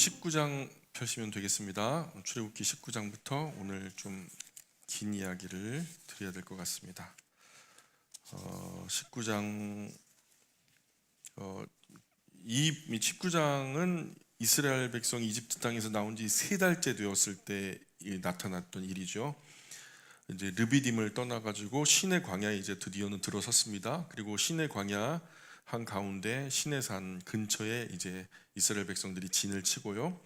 19장 펴시면 되겠습니다. 출애굽기 19장부터 오늘 좀 긴 이야기를 드려야 될 것 같습니다. 19장 이 19장은 이스라엘 백성이 이집트 땅에서 나온 지 3달째 되었을 때 나타났던 일이죠. 이제 르비딤을 떠나가지고 시내 광야에 이제 드디어는 들어섰습니다. 그리고 시내 광야 한 가운데 시내산 근처에 이제 이스라엘 백성들이 진을 치고요.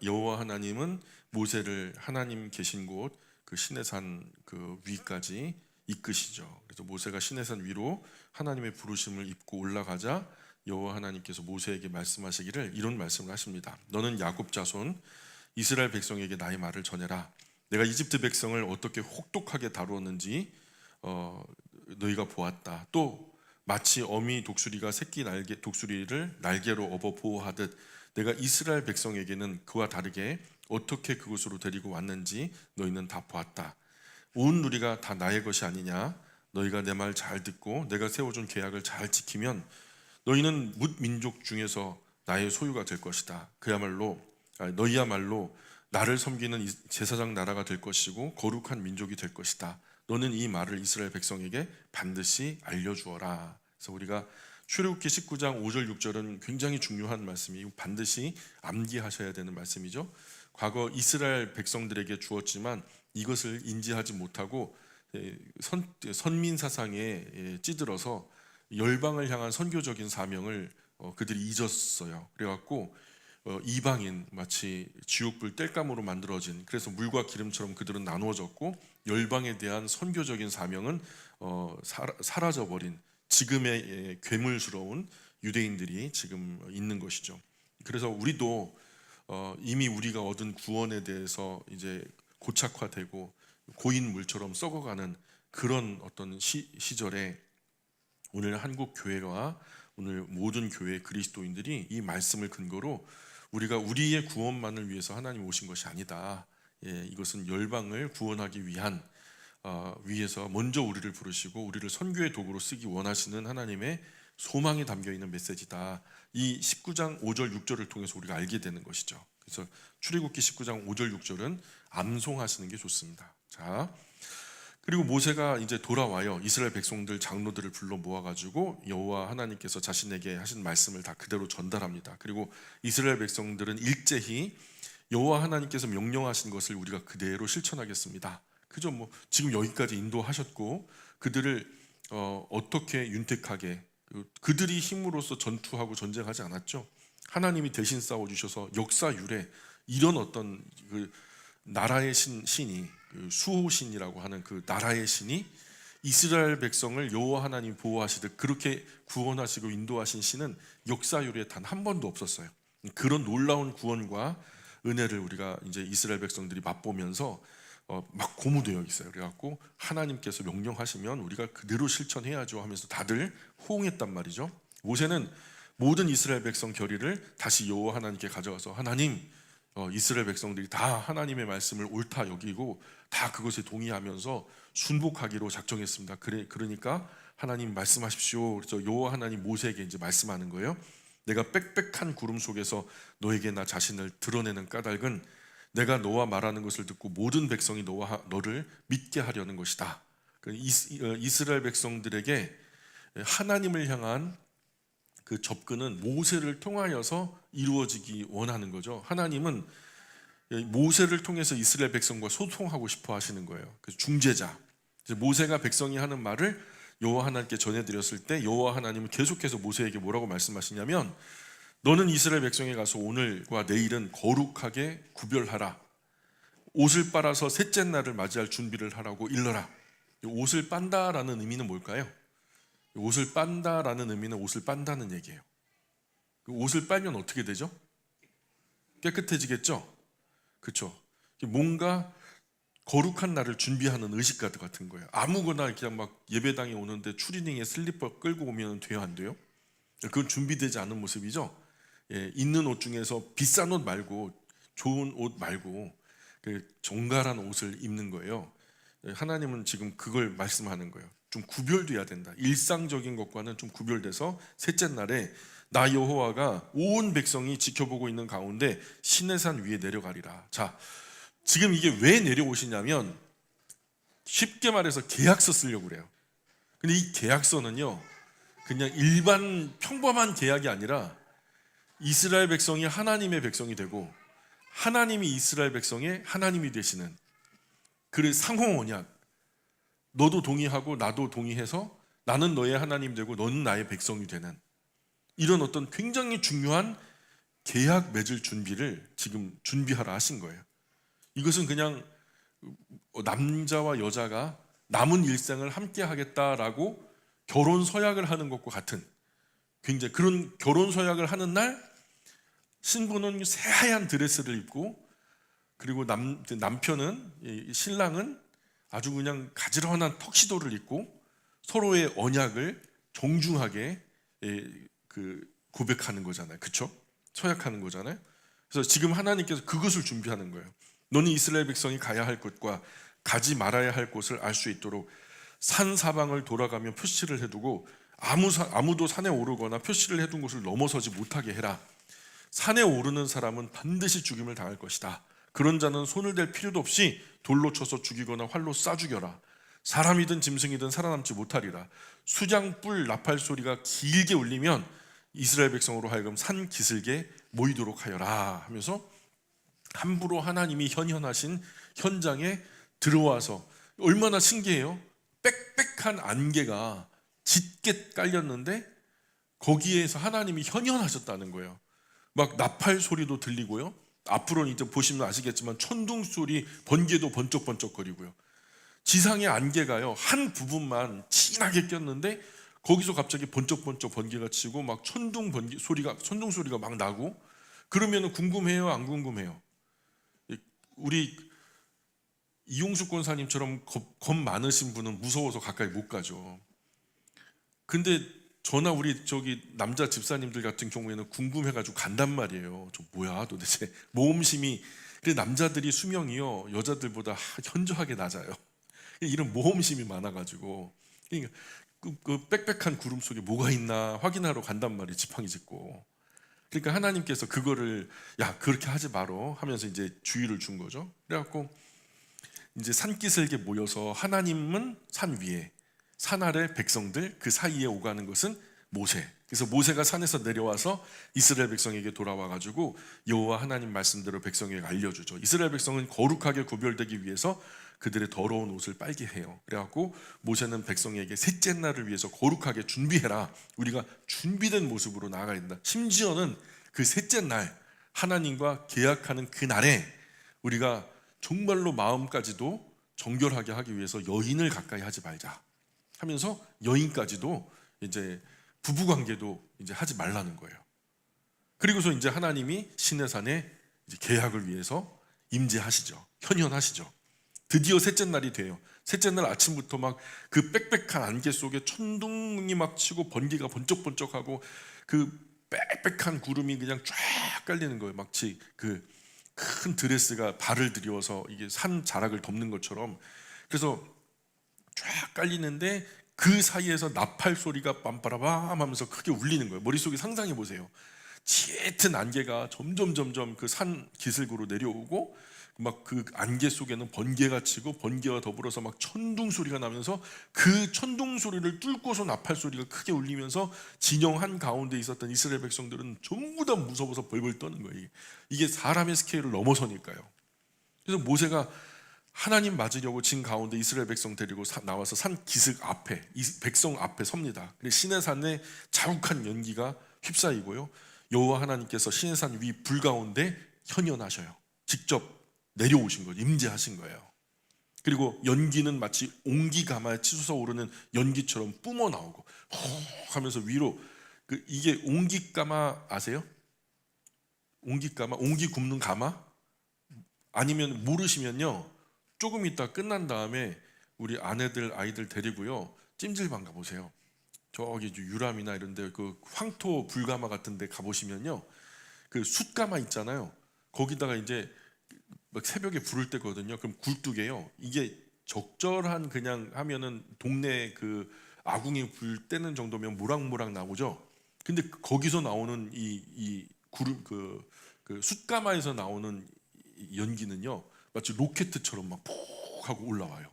여호와 하나님은 모세를 하나님 계신 곳 그 시내산 그 위까지 이끄시죠. 그래서 모세가 시내산 위로 하나님의 부르심을 입고 올라가자 여호와 하나님께서 모세에게 말씀하시기를 이런 말씀을 하십니다. 너는 야곱 자손 이스라엘 백성에게 나의 말을 전해라. 내가 이집트 백성을 어떻게 혹독하게 다루었는지 너희가 보았다. 또 마치 어미 독수리가 새끼 독수리를 날개로 업어 보호하듯 내가 이스라엘 백성에게는 그와 다르게 어떻게 그곳으로 데리고 왔는지 너희는 다 보았다. 온 누리가 다 나의 것이 아니냐. 너희가 내 말 잘 듣고 내가 세워준 계약을 잘 지키면 너희는 뭇 민족 중에서 나의 소유가 될 것이다. 너희야말로 나를 섬기는 제사장 나라가 될 것이고 거룩한 민족이 될 것이다. 너는 이 말을 이스라엘 백성에게 반드시 알려주어라. 그래서 우리가 출애굽기 19장 5절 6절은 굉장히 중요한 말씀이고 반드시 암기하셔야 되는 말씀이죠. 과거 이스라엘 백성들에게 주었지만 이것을 인지하지 못하고 선민 사상에 찌들어서 열방을 향한 선교적인 사명을 그들이 잊었어요. 그래갖고 이방인 마치 지옥불 땔감으로 만들어진, 그래서 물과 기름처럼 그들은 나누어졌고 열방에 대한 선교적인 사명은 사라져버린 지금의 괴물스러운 유대인들이 지금 있는 것이죠. 그래서 우리도 이미 우리가 얻은 구원에 대해서 이제 고착화되고 고인물처럼 썩어가는 그런 어떤 시절에 오늘 한국 교회와 오늘 모든 교회 그리스도인들이 이 말씀을 근거로 우리가 우리의 구원만을 위해서 하나님 오신 것이 아니다. 이것은 열방을 구원하기 위해서 먼저 우리를 부르시고 우리를 선교의 도구로 쓰기 원하시는 하나님의 소망이 담겨 있는 메시지다. 이 19장 5절 6절을 통해서 우리가 알게 되는 것이죠. 그래서 출애굽기 19장 5절 6절은 암송하시는 게 좋습니다. 자, 그리고 모세가 이제 돌아와요. 이스라엘 백성들 장로들을 불러 모아가지고 여호와 하나님께서 자신에게 하신 말씀을 다 그대로 전달합니다. 그리고 이스라엘 백성들은 일제히 여호와 하나님께서 명령하신 것을 우리가 그대로 실천하겠습니다. 그죠? 뭐 지금 여기까지 인도하셨고 그들을 어떻게 윤택하게 그들이 힘으로써 전투하고 전쟁하지 않았죠. 하나님이 대신 싸워주셔서 역사 유래 이런 어떤 그 나라의 신이 수호신이라고 하는 그 나라의 신이 이스라엘 백성을 여호와 하나님 보호하시듯 그렇게 구원하시고 인도하신 신은 역사 유래에 단 한 번도 없었어요. 그런 놀라운 구원과 은혜를 우리가 이제 이스라엘 백성들이 맛보면서 막 고무되어 있어요. 그래갖고 하나님께서 명령하시면 우리가 그대로 실천해야죠 하면서 다들 호응했단 말이죠. 모세는 모든 이스라엘 백성 결의를 다시 여호와 하나님께 가져가서 하나님, 이스라엘 백성들이 다 하나님의 말씀을 옳다 여기고 다 그것에 동의하면서 순복하기로 작정했습니다. 그러니까 하나님 말씀하십시오. 그래서 여호와 하나님 모세에게 이제 말씀하는 거예요. 내가 빽빽한 구름 속에서 너에게 나 자신을 드러내는 까닭은 내가 너와 말하는 것을 듣고 모든 백성이 너를 믿게 하려는 것이다. 이스라엘 백성들에게 하나님을 향한 그 접근은 모세를 통하여서 이루어지기 원하는 거죠. 하나님은 모세를 통해서 이스라엘 백성과 소통하고 싶어 하시는 거예요. 그래서 중재자. 모세가 백성이 하는 말을 여호와 하나님께 전해드렸을 때 여호와 하나님은 계속해서 모세에게 뭐라고 말씀하시냐면 너는 이스라엘 백성에 가서 오늘과 내일은 거룩하게 구별하라. 옷을 빨아서 셋째 날을 맞이할 준비를 하라고 일러라. 옷을 빤다라는 의미는 뭘까요? 옷을 빤다라는 의미는 옷을 빤다는 얘기예요. 옷을 빨면 어떻게 되죠? 깨끗해지겠죠? 그렇죠? 뭔가 거룩한 날을 준비하는 의식카드 같은 거예요. 아무거나 그냥 막 예배당에 오는데 추리닝에 슬리퍼 끌고 오면 돼요, 안 돼요? 그건 준비되지 않은 모습이죠. 있는 옷 중에서 비싼 옷 말고 좋은 옷 말고 정갈한 옷을 입는 거예요. 하나님은 지금 그걸 말씀하는 거예요. 좀 구별돼야 된다. 일상적인 것과는 좀 구별돼서 셋째 날에 나 여호와가 온 백성이 지켜보고 있는 가운데 시내산 위에 내려가리라. 자, 지금 이게 왜 내려오시냐면 쉽게 말해서 계약서 쓰려고 그래요. 근데 이 계약서는요, 그냥 일반 평범한 계약이 아니라 이스라엘 백성이 하나님의 백성이 되고 하나님이 이스라엘 백성의 하나님이 되시는 그 상호 언약. 너도 동의하고 나도 동의해서 나는 너의 하나님 되고 너는 나의 백성이 되는 이런 어떤 굉장히 중요한 계약 맺을 준비를 지금 준비하라 하신 거예요. 이것은 그냥 남자와 여자가 남은 일생을 함께 하겠다라고 결혼 서약을 하는 것과 같은, 굉장히 그런 결혼 서약을 하는 날 신부는 새하얀 드레스를 입고, 그리고 남편은, 신랑은 아주 그냥 가지런한 턱시도를 입고 서로의 언약을 정중하게 고백하는 거잖아요. 그렇죠? 서약하는 거잖아요. 그래서 지금 하나님께서 그것을 준비하는 거예요. 너는 이스라엘 백성이 가야 할 곳과 가지 말아야 할 곳을 알 수 있도록 산 사방을 돌아가며 표시를 해두고 아무도 산에 오르거나 표시를 해둔 곳을 넘어서지 못하게 해라. 산에 오르는 사람은 반드시 죽임을 당할 것이다. 그런 자는 손을 댈 필요도 없이 돌로 쳐서 죽이거나 활로 쏴 죽여라. 사람이든 짐승이든 살아남지 못하리라. 수장 뿔 나팔 소리가 길게 울리면 이스라엘 백성으로 하여금 산 기슭에 모이도록 하여라 하면서 함부로 하나님이 현현하신 현장에 들어와서, 얼마나 신기해요. 빽빽한 안개가 짙게 깔렸는데 거기에서 하나님이 현현하셨다는 거예요. 막 나팔 소리도 들리고요. 앞으로는 이제 보시면 아시겠지만 천둥 소리, 번개도 번쩍번쩍거리고요. 지상의 안개가요, 한 부분만 진하게 꼈는데 거기서 갑자기 번쩍번쩍 번개가 치고 막 천둥 소리가 막 나고. 그러면 궁금해요, 안 궁금해요? 우리 이용숙 권사님처럼 겁 많으신 분은 무서워서 가까이 못 가죠. 근데 저나 우리 남자 집사님들 같은 경우에는 궁금해가지고 간단 말이에요. 저 뭐야 도대체, 모험심이. 그래, 남자들이 수명이요 여자들보다 현저하게 낮아요. 이런 모험심이 많아가지고, 그러니까 그 빽빽한 구름 속에 뭐가 있나 확인하러 간단 말이에요. 지팡이 짚고. 그러니까 하나님께서 그거를 야 그렇게 하지 마라 하면서 이제 주의를 준 거죠. 그래갖고 이제 산기슭에 모여서 하나님은 산 위에, 산 아래 백성들 그 사이에 오가는 것은 모세. 그래서 모세가 산에서 내려와서 이스라엘 백성에게 돌아와 가지고 여호와 하나님 말씀대로 백성에게 알려주죠. 이스라엘 백성은 거룩하게 구별되기 위해서 그들의 더러운 옷을 빨게 해요. 그래갖고 모세는 백성에게 셋째 날을 위해서 거룩하게 준비해라. 우리가 준비된 모습으로 나아가야 된다. 심지어는 그 셋째 날 하나님과 계약하는 그 날에 우리가 정말로 마음까지도 정결하게 하기 위해서 여인을 가까이 하지 말자 하면서 여인까지도 이제 부부관계도 이제 하지 말라는 거예요. 그리고서 이제 하나님이 시내산에 이제 계약을 위해서 임재하시죠. 현현하시죠. 드디어 셋째 날이 돼요. 셋째 날 아침부터 막 그 빽빽한 안개 속에 천둥이 막 치고 번개가 번쩍번쩍하고 그 빽빽한 구름이 그냥 쫙 깔리는 거예요. 마치 그 큰 드레스가 발을 들여서 이게 산 자락을 덮는 것처럼. 그래서 쫙 깔리는데 그 사이에서 나팔 소리가 빰빠라밤 하면서 크게 울리는 거예요. 머릿속에 상상해 보세요. 짙은 안개가 점점 그 산 기슭으로 내려오고 막 그 안개 속에는 번개가 치고 번개와 더불어서 막 천둥 소리가 나면서 그 천둥 소리를 뚫고서 나팔 소리가 크게 울리면서 진영 한 가운데 있었던 이스라엘 백성들은 전부 다 무서워서 벌벌 떠는 거예요. 이게 사람의 스케일을 넘어서니까요. 그래서 모세가 하나님 맞으려고 진 가운데 이스라엘 백성 데리고 나와서 산 기슭 앞에, 이 백성 앞에 섭니다. 시내산에 자욱한 연기가 휩싸이고요, 여호와 하나님께서 시내산 위 불 가운데 현현하셔요. 직접 내려오신 거죠. 임재하신 거예요. 그리고 연기는 마치 옹기가마에 치솟아 오르는 연기처럼 뿜어 나오고 훅 하면서 위로, 이게 옹기가마 아세요? 옹기가마, 옹기 굽는 가마? 아니면 모르시면요, 조금 있다 끝난 다음에 우리 아내들 아이들 데리고요 찜질방 가보세요. 저기 유람이나 이런데 그 황토 불가마 같은데 가보시면요, 그 숯가마 있잖아요. 거기다가 이제 막 새벽에 불을 때거든요. 그럼 굴뚝에요, 이게 적절한 그냥 하면은 동네 그 아궁이 불 때는 정도면 모락모락 나오죠. 근데 거기서 나오는 이 구름 그 숯가마에서 나오는 이 연기는요, 마치 로켓처럼 막 푹 하고 올라와요.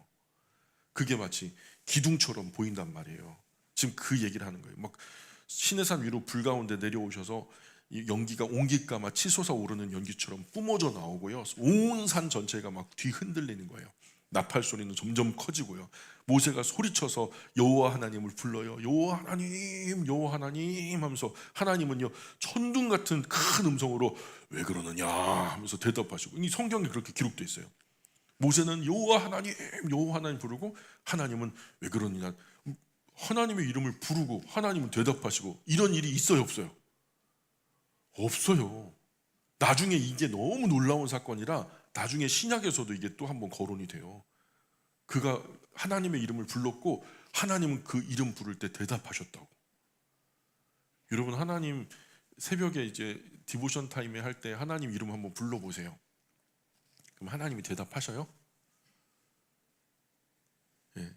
그게 마치 기둥처럼 보인단 말이에요. 지금 그 얘기를 하는 거예요. 막 시내산 위로 불 가운데 내려오셔서 이 연기가 옹기가마 치솟아 오르는 연기처럼 뿜어져 나오고요. 온 산 전체가 막 뒤흔들리는 거예요. 나팔 소리는 점점 커지고요. 모세가 소리쳐서 여호와 하나님을 불러요. 여호와 하나님, 여호와 하나님 하면서 하나님은요 천둥 같은 큰 음성으로 왜 그러느냐 하면서 대답하시고, 이 성경에 그렇게 기록되어 있어요. 모세는 여호와 하나님, 여호와 하나님 부르고 하나님은 왜 그러느냐, 하나님의 이름을 부르고 하나님은 대답하시고, 이런 일이 있어요, 없어요? 없어요. 나중에 이게 너무 놀라운 사건이라 나중에 신약에서도 이게 또 한번 거론이 돼요. 그가 하나님의 이름을 불렀고 하나님은 그 이름 부를 때 대답하셨다고. 여러분, 하나님 새벽에 이제 디보션 타임에 할 때 하나님 이름 한번 불러보세요. 그럼 하나님이 대답하셔요? 예.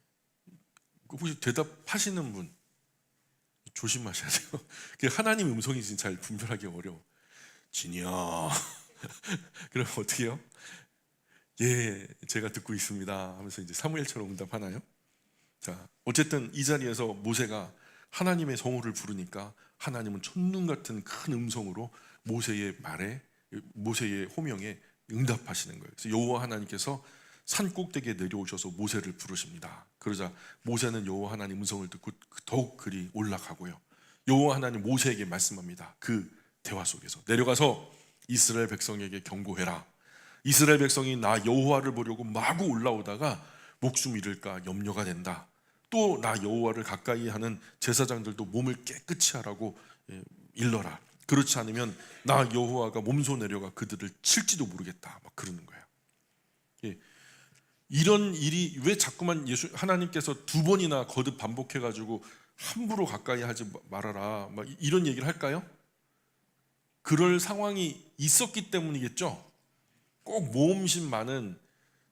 혹시 대답하시는 분 조심하셔야 돼요. 하나님 음성인지 잘 분별하기 어려워. 진이야. 그럼 어떻게 해요? 예, 제가 듣고 있습니다 하면서 이제 사무엘처럼 응답하나요? 자, 어쨌든 이 자리에서 모세가 하나님의 성호를 부르니까 하나님은 천둥 같은 큰 음성으로 모세의 말에, 모세의 호명에 응답하시는 거예요. 그래서 여호와 하나님께서 산 꼭대기에 내려오셔서 모세를 부르십니다. 그러자 모세는 여호와 하나님 음성을 듣고 더욱 그리 올라가고요. 여호와 하나님 모세에게 말씀합니다. 그 대화 속에서 내려가서 이스라엘 백성에게 경고해라. 이스라엘 백성이 나 여호와를 보려고 마구 올라오다가 목숨 잃을까 염려가 된다. 또 나 여호와를 가까이 하는 제사장들도 몸을 깨끗이 하라고 일러라. 그렇지 않으면 나 여호와가 몸소 내려가 그들을 칠지도 모르겠다. 막 그러는 거예요. 예. 이런 일이 왜 자꾸만 하나님께서 두 번이나 거듭 반복해가지고 함부로 가까이 하지 말아라, 막 이런 얘기를 할까요? 그럴 상황이 있었기 때문이겠죠. 꼭 모험심 많은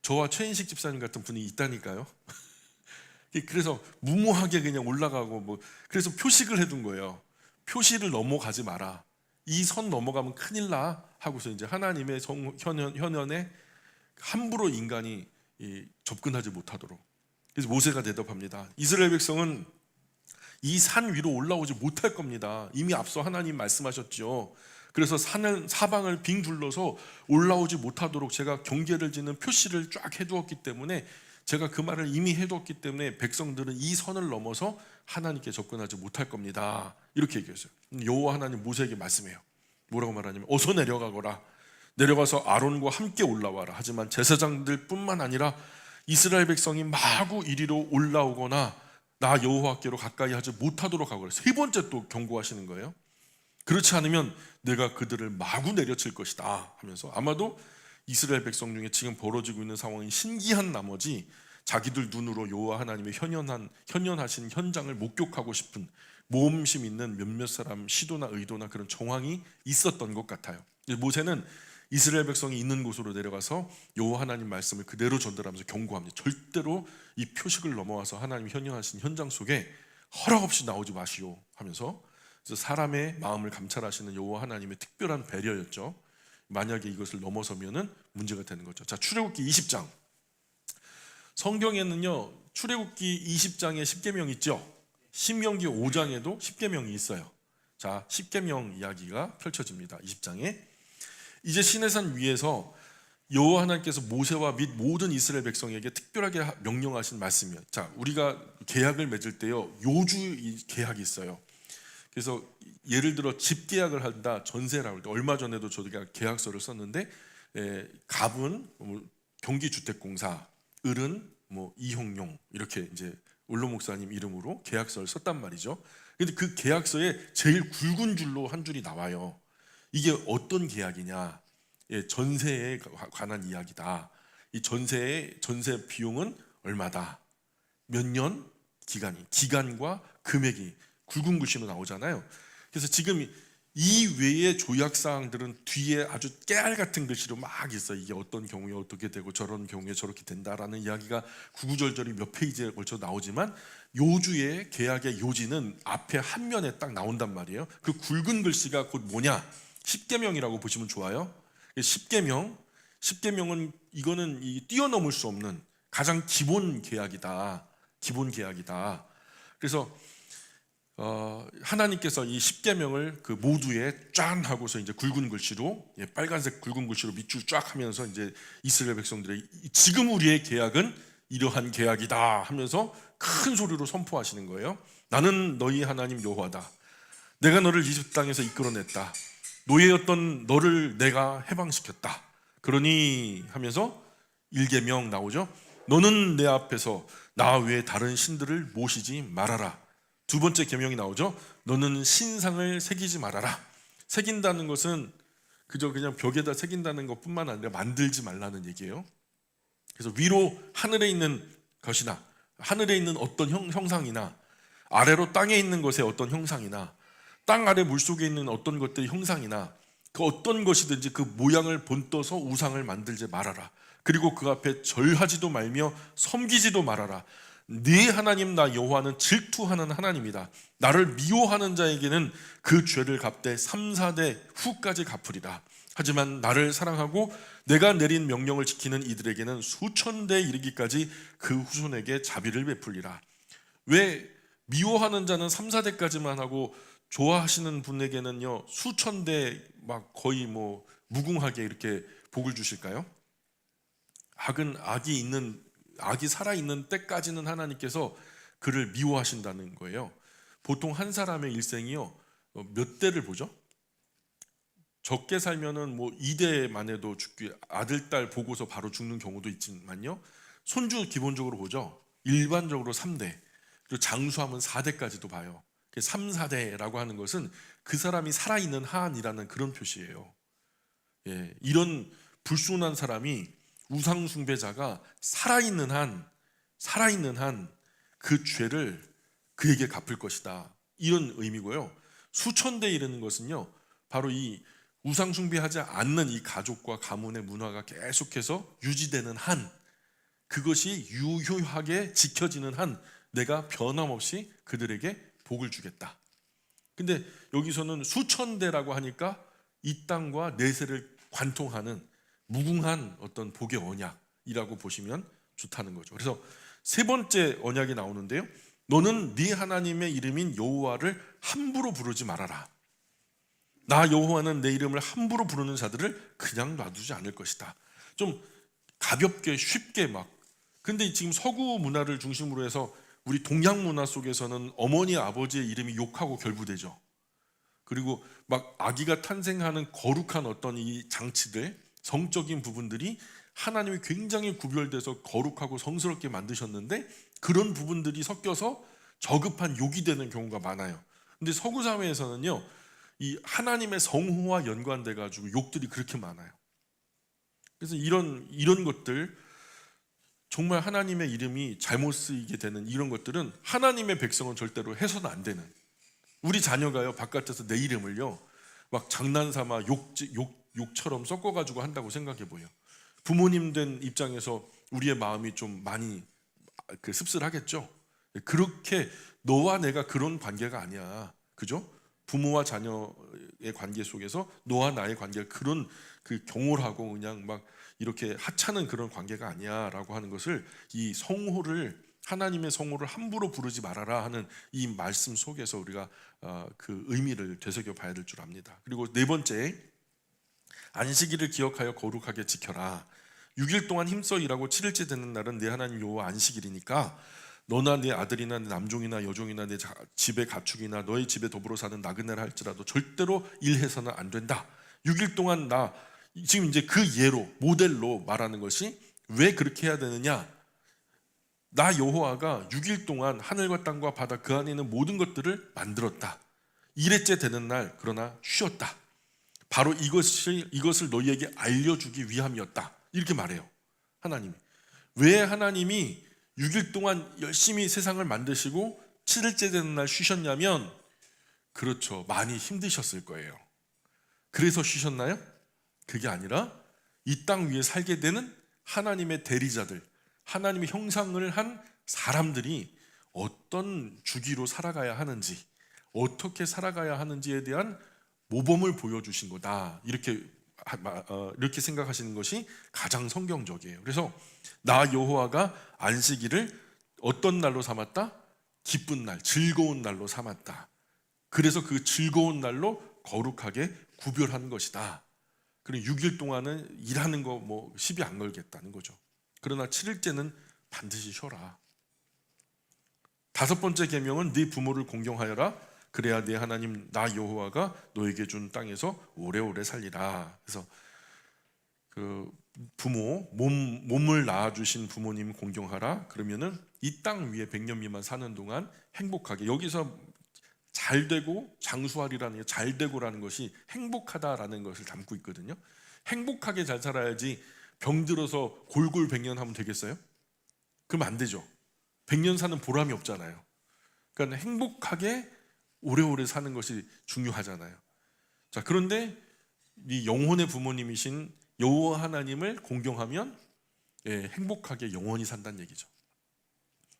저와 최인식 집사님 같은 분이 있다니까요. 그래서 무모하게 그냥 올라가고, 뭐 그래서 표식을 해둔 거예요. 표시를 넘어가지 마라. 이 선 넘어가면 큰일 나 하고서 이제 하나님의 현현에 함부로 인간이 접근하지 못하도록. 그래서 모세가 대답합니다. 이스라엘 백성은 이 산 위로 올라오지 못할 겁니다. 이미 앞서 하나님 말씀하셨죠. 그래서 산을 사방을 빙 둘러서 올라오지 못하도록 제가 경계를 짓는 표시를 쫙 해두었기 때문에, 제가 그 말을 이미 해두었기 때문에 백성들은 이 선을 넘어서 하나님께 접근하지 못할 겁니다. 이렇게 얘기했어요. 여호와 하나님 모세에게 말씀해요. 뭐라고 말하냐면 어서 내려가거라. 내려가서 아론과 함께 올라와라. 하지만 제사장들 뿐만 아니라 이스라엘 백성이 마구 이리로 올라오거나 나 여호와께로 가까이 하지 못하도록 하거라. 세 번째 또 경고하시는 거예요. 그렇지 않으면 내가 그들을 마구 내려칠 것이다 하면서, 아마도 이스라엘 백성 중에 지금 벌어지고 있는 상황이 신기한 나머지 자기들 눈으로 여호와 하나님의 현현하신 현장을 목격하고 싶은 모험심 있는 몇몇 사람 시도나 의도나 그런 정황이 있었던 것 같아요. 모세는 이스라엘 백성이 있는 곳으로 내려가서 여호와 하나님 말씀을 그대로 전달하면서 경고합니다. 절대로 이 표식을 넘어와서 하나님 현현하신 현장 속에 허락 없이 나오지 마시오 하면서, 그래서 사람의 마음을 감찰하시는 여호와 하나님의 특별한 배려였죠. 만약에 이것을 넘어서면은 문제가 되는 거죠. 자, 출애굽기 20장. 성경에는요, 출애굽기 20장에 십계명 있죠. 신명기 5장에도 십계명이 있어요. 자, 십계명 이야기가 펼쳐집니다. 20장에 이제 시내산 위에서 여호와 하나님께서 모세와 및 모든 이스라엘 백성에게 특별하게 명령하신 말씀이에요. 자, 우리가 계약을 맺을 때요, 요주 계약이 있어요. 그래서 예를 들어 집 계약을 한다, 전세라고 할 때, 얼마 전에도 저희가 계약서를 썼는데, 갑은 경기주택공사, 을은 이홍용, 이렇게 이제 원로 목사님 이름으로 계약서를 썼단 말이죠. 근데 그 계약서에 제일 굵은 줄로 한 줄이 나와요. 이게 어떤 계약이냐? 전세에 관한 이야기다. 이 전세 비용은 얼마다? 몇 년 기간과 금액이 굵은 글씨로 나오잖아요. 그래서 지금 이 외의 조약 사항들은 뒤에 아주 깨알 같은 글씨로 막 있어. 이게 어떤 경우에 어떻게 되고 저런 경우에 저렇게 된다라는 이야기가 구구절절히 몇 페이지에 걸쳐 나오지만 요주의 계약의 요지는 앞에 한 면에 딱 나온단 말이에요. 그 굵은 글씨가 곧 뭐냐? 십계명이라고 보시면 좋아요. 십계명은 이거는 뛰어넘을 수 없는 가장 기본 계약이다. 기본 계약이다. 그래서 하나님께서 이 십계명을 그 모두에 짠 하고서 이제 굵은 글씨로, 빨간색 굵은 글씨로 밑줄 쫙 하면서 이제 이스라엘 백성들의 지금 우리의 계약은 이러한 계약이다 하면서 큰 소리로 선포하시는 거예요. 나는 너희 하나님 여호와다. 내가 너를 이집트 땅에서 이끌어냈다. 노예였던 너를 내가 해방시켰다. 그러니 하면서 1계명 나오죠. 너는 내 앞에서 나 외에 다른 신들을 모시지 말아라. 두 번째 계명이 나오죠. 너는 신상을 새기지 말아라. 새긴다는 것은 그냥 벽에다 새긴다는 것뿐만 아니라 만들지 말라는 얘기예요. 그래서 위로 하늘에 있는 것이나 하늘에 있는 어떤 형상이나 아래로 땅에 있는 것의 어떤 형상이나 땅 아래 물속에 있는 어떤 것들의 형상이나 그 어떤 것이든지 그 모양을 본떠서 우상을 만들지 말아라. 그리고 그 앞에 절하지도 말며 섬기지도 말아라. 네 하나님 나 여호와는 질투하는 하나님이다. 나를 미워하는 자에게는 그 죄를 갚되 3, 4대 후까지 갚으리라. 하지만 나를 사랑하고 내가 내린 명령을 지키는 이들에게는 수천 대 이르기까지 그 후손에게 자비를 베풀리라. 왜 미워하는 자는 3, 4대까지만 하고 좋아하시는 분에게는요 수천 대 막 거의 뭐 무궁하게 이렇게 복을 주실까요? 악이 살아있는 때까지는 하나님께서 그를 미워하신다는 거예요. 보통 한 사람의 일생이요 몇 대를 보죠? 적게 살면은 뭐 2대만 해도 죽기, 아들 딸 보고서 바로 죽는 경우도 있지만요, 손주 기본적으로 보죠. 일반적으로 3대, 그리고 장수하면 4대까지도 봐요. 3, 4대라고 하는 것은 그 사람이 살아있는 한이라는 그런 표시예요. 이런 불순한 사람이, 우상 숭배자가 살아있는 한 그 죄를 그에게 갚을 것이다, 이런 의미고요. 수천 대 이르는 것은요 바로 이 우상 숭배하지 않는 이 가족과 가문의 문화가 계속해서 유지되는 한, 그것이 유효하게 지켜지는 한 내가 변함없이 그들에게 복을 주겠다. 근데 여기서는 수천 대라고 하니까 이 땅과 내세를 관통하는 무궁한 어떤 복의 언약이라고 보시면 좋다는 거죠. 그래서 세 번째 언약이 나오는데요. 너는 네 하나님의 이름인 여호와를 함부로 부르지 말아라. 나 여호와는 내 이름을 함부로 부르는 자들을 그냥 놔두지 않을 것이다. 좀 가볍게 쉽게 막. 근데 지금 서구 문화를 중심으로 해서 우리 동양 문화 속에서는 어머니 아버지의 이름이 욕하고 결부되죠. 그리고 막 아기가 탄생하는 거룩한 어떤 이 장치들, 성적인 부분들이 하나님이 굉장히 구별돼서 거룩하고 성스럽게 만드셨는데 그런 부분들이 섞여서 저급한 욕이 되는 경우가 많아요. 근데 서구 사회에서는요 이 하나님의 성호와 연관돼 가지고 욕들이 그렇게 많아요. 그래서 이런 것들, 정말 하나님의 이름이 잘못 쓰이게 되는 이런 것들은 하나님의 백성은 절대로 해서는 안 되는. 우리 자녀가요 바깥에서 내 이름을요 막 장난삼아 욕처럼 섞어가지고 한다고 생각해 보여. 부모님 된 입장에서 우리의 마음이 좀 많이 씁쓸하겠죠. 그렇게 너와 내가 그런 관계가 아니야, 그죠? 부모와 자녀의 관계 속에서 너와 나의 관계가 그런 경홀하고 그냥 막 이렇게 하찮은 그런 관계가 아니야라고 하는 것을, 이 성호를, 하나님의 성호를 함부로 부르지 말아라 하는 이 말씀 속에서 우리가 그 의미를 되새겨 봐야 될 줄 압니다. 그리고 네 번째, 안식일을 기억하여 거룩하게 지켜라. 6일 동안 힘써 일하고 7일째 되는 날은 내 하나님 여호와 안식일이니까 너나 네 아들이나 네 남종이나 여종이나 내 집의 가축이나 너의 집에 더불어 사는 나그네라 할지라도 절대로 일해서는 안 된다. 6일 동안 지금 이제 그 예로, 모델로 말하는 것이 왜 그렇게 해야 되느냐? 나 여호와가 6일 동안 하늘과 땅과 바다 그 안에 있는 모든 것들을 만들었다. 1회째 되는 날 그러나 쉬었다. 바로 이것을 너희에게 알려주기 위함이었다. 이렇게 말해요, 하나님이. 왜 하나님이 6일 동안 열심히 세상을 만드시고 7일째 되는 날 쉬셨냐면, 그렇죠, 많이 힘드셨을 거예요. 그래서 쉬셨나요? 그게 아니라 이 땅 위에 살게 되는 하나님의 대리자들, 하나님의 형상을 한 사람들이 어떤 주기로 살아가야 하는지, 어떻게 살아가야 하는지에 대한 모범을 보여주신 거다. 이렇게 생각하시는 것이 가장 성경적이에요. 그래서 나 여호와가 안식일을 어떤 날로 삼았다? 기쁜 날, 즐거운 날로 삼았다. 그래서 그 즐거운 날로 거룩하게 구별한 것이다. 그리고 6일 동안은 일하는 거 뭐 시비 안 걸겠다는 거죠. 그러나 7일째는 반드시 쉬어라. 5번째 계명은 네 부모를 공경하여라. 그래야 네 하나님 나 여호와가 너에게 준 땅에서 오래오래 살리라. 그래서 그 부모 몸을 낳아 주신 부모님 공경하라. 그러면은 이 땅 위에 100년 미만 사는 동안 행복하게, 여기서 잘 되고 장수하리라는, 잘 되고라는 것이 행복하다라는 것을 담고 있거든요. 행복하게 잘 살아야지 병들어서 골골백년 하면 되겠어요? 그럼 안 되죠. 100년 사는 보람이 없잖아요. 그러니까 행복하게 오래오래 사는 것이 중요하잖아요. 자, 그런데 이 영혼의 부모님이신 여호와 하나님을 공경하면 행복하게 영원히 산다는 얘기죠.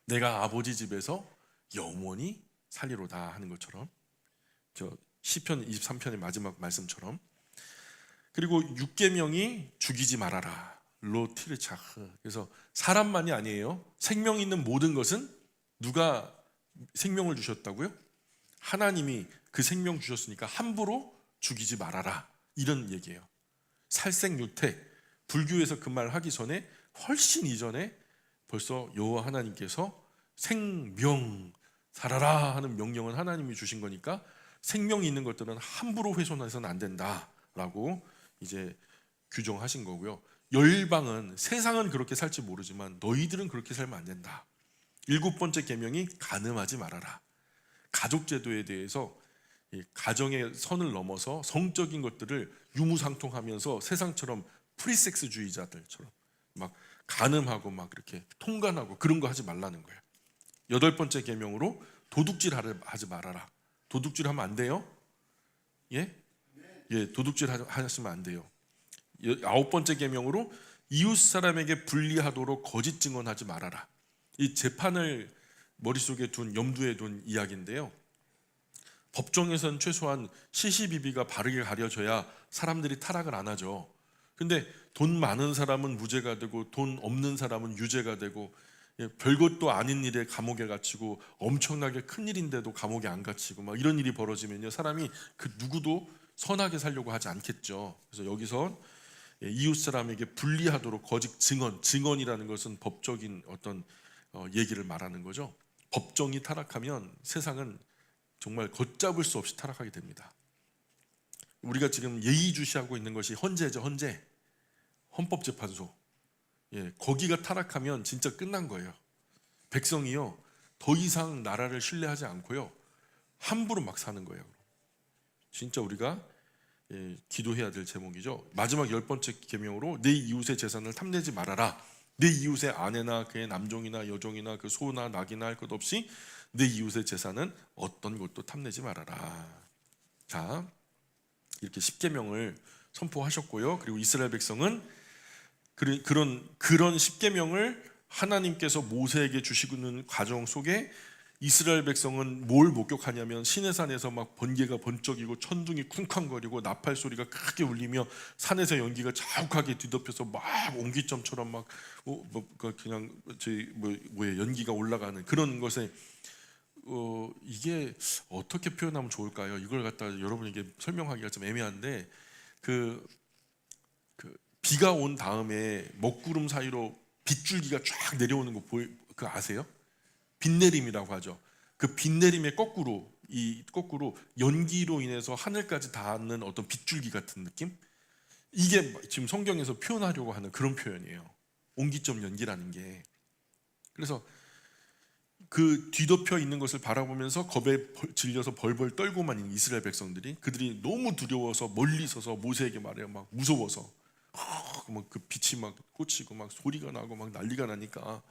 내가 아버지 집에서 영원히 살리로다 하는 것처럼, 저 시편 23편의 마지막 말씀처럼. 그리고 6계명이 죽이지 말아라. 로티르차흐. 그래서 사람만이 아니에요. 생명 있는 모든 것은 누가 생명을 주셨다고요? 하나님이 그 생명 주셨으니까 함부로 죽이지 말아라. 이런 얘기예요. 살생유택. 불교에서 그 말 하기 전에 훨씬 이전에 벌써 여호와 하나님께서 생명 살아라 하는 명령은 하나님이 주신 거니까 생명이 있는 것들은 함부로 훼손해서는 안 된다라고 이제 규정하신 거고요. 열방은, 세상은 그렇게 살지 모르지만 너희들은 그렇게 살면 안 된다. 7번째 계명이 간음하지 말아라. 가족 제도에 대해서 가정의 선을 넘어서 성적인 것들을 유무상통하면서 세상처럼 프리섹스주의자들처럼 막 간음하고 막 이렇게 통간하고 그런 거 하지 말라는 거예요. 8번째 계명으로 도둑질 하지 말아라. 도둑질 하면 안 돼요? 예? 도둑질 하시면 안 돼요. 9번째 계명으로 이웃 사람에게 불리하도록 거짓 증언하지 말아라. 이 재판을 머릿속에 염두에 둔 이야기인데요. 법정에서는 최소한 시시비비가 바르게 가려져야 사람들이 타락을 안 하죠. 근데 돈 많은 사람은 무죄가 되고 돈 없는 사람은 유죄가 되고, 별것도 아닌 일에 감옥에 갇히고 엄청나게 큰 일인데도 감옥에 안 갇히고 막 이런 일이 벌어지면요, 사람이 그 누구도 선하게 살려고 하지 않겠죠. 그래서 여기서 이웃 사람에게 불리하도록 거짓 증언이라는 것은 법적인 어떤 얘기를 말하는 거죠. 법정이 타락하면 세상은 정말 걷잡을 수 없이 타락하게 됩니다. 우리가 지금 예의주시하고 있는 것이 헌재죠. 헌법재판소. 거기가 타락하면 진짜 끝난 거예요. 백성이요, 더 이상 나라를 신뢰하지 않고요, 함부로 막 사는 거예요. 진짜 우리가 기도해야 될 제목이죠. 마지막 10번째 계명으로 내 이웃의 재산을 탐내지 말아라. 내 이웃의 아내나 그의 남종이나 여종이나 그 소나 낙이나 할 것 없이 내 이웃의 재산은 어떤 것도 탐내지 말아라. 자, 이렇게 10계명을 선포하셨고요. 그리고 이스라엘 백성은 그런 10계명을 하나님께서 모세에게 주시는 과정 속에 이스라엘 백성은 뭘 목격하냐면, 시내산에서 막 번개가 번쩍이고 천둥이 쿵쾅거리고 나팔 소리가 크게 울리며 산에서 연기가 자욱하게 뒤덮여서 막 옹기점처럼 막 연기가 올라가는 그런 것에 이게 어떻게 표현하면 좋을까요? 이걸 갖다 여러분에게 설명하기가 좀 애매한데, 그 비가 온 다음에 먹구름 사이로 빗줄기가 쫙 내려오는 거 그거 아세요? 빗내림이라고 하죠. 그 빗내림의 거꾸로 연기로 인해서 하늘까지 닿는 어떤 빗줄기 같은 느낌? 이게 지금 성경에서 표현하려고 하는 그런 표현이에요. 옹기점 연기라는 게. 그래서 그 뒤덮여 있는 것을 바라보면서 겁에 질려서 벌벌 떨고만 있는 이스라엘 백성들이, 그들이 너무 두려워서 멀리 서서 모세에게 말해요. 막 무서워서 막 그 빛이 막 꽂히고 막 소리가 나고 막 난리가 나니까,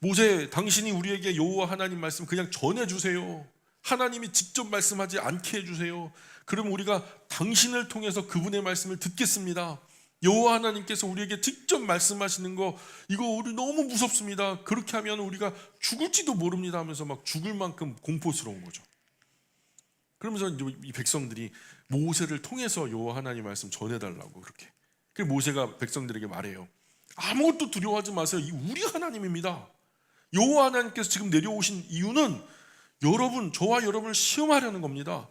모세, 당신이 우리에게 여호와 하나님 말씀 그냥 전해주세요. 하나님이 직접 말씀하지 않게 해주세요. 그럼 우리가 당신을 통해서 그분의 말씀을 듣겠습니다. 여호와 하나님께서 우리에게 직접 말씀하시는 거 이거 우리 너무 무섭습니다. 그렇게 하면 우리가 죽을지도 모릅니다 하면서 막 죽을 만큼 공포스러운 거죠. 그러면서 이 백성들이 모세를 통해서 여호와 하나님 말씀 전해달라고 그렇게. 그래서 모세가 백성들에게 말해요. 아무것도 두려워하지 마세요. 이 우리 하나님입니다. 여호와 하나님께서 지금 내려오신 이유는 여러분, 저와 여러분을 시험하려는 겁니다.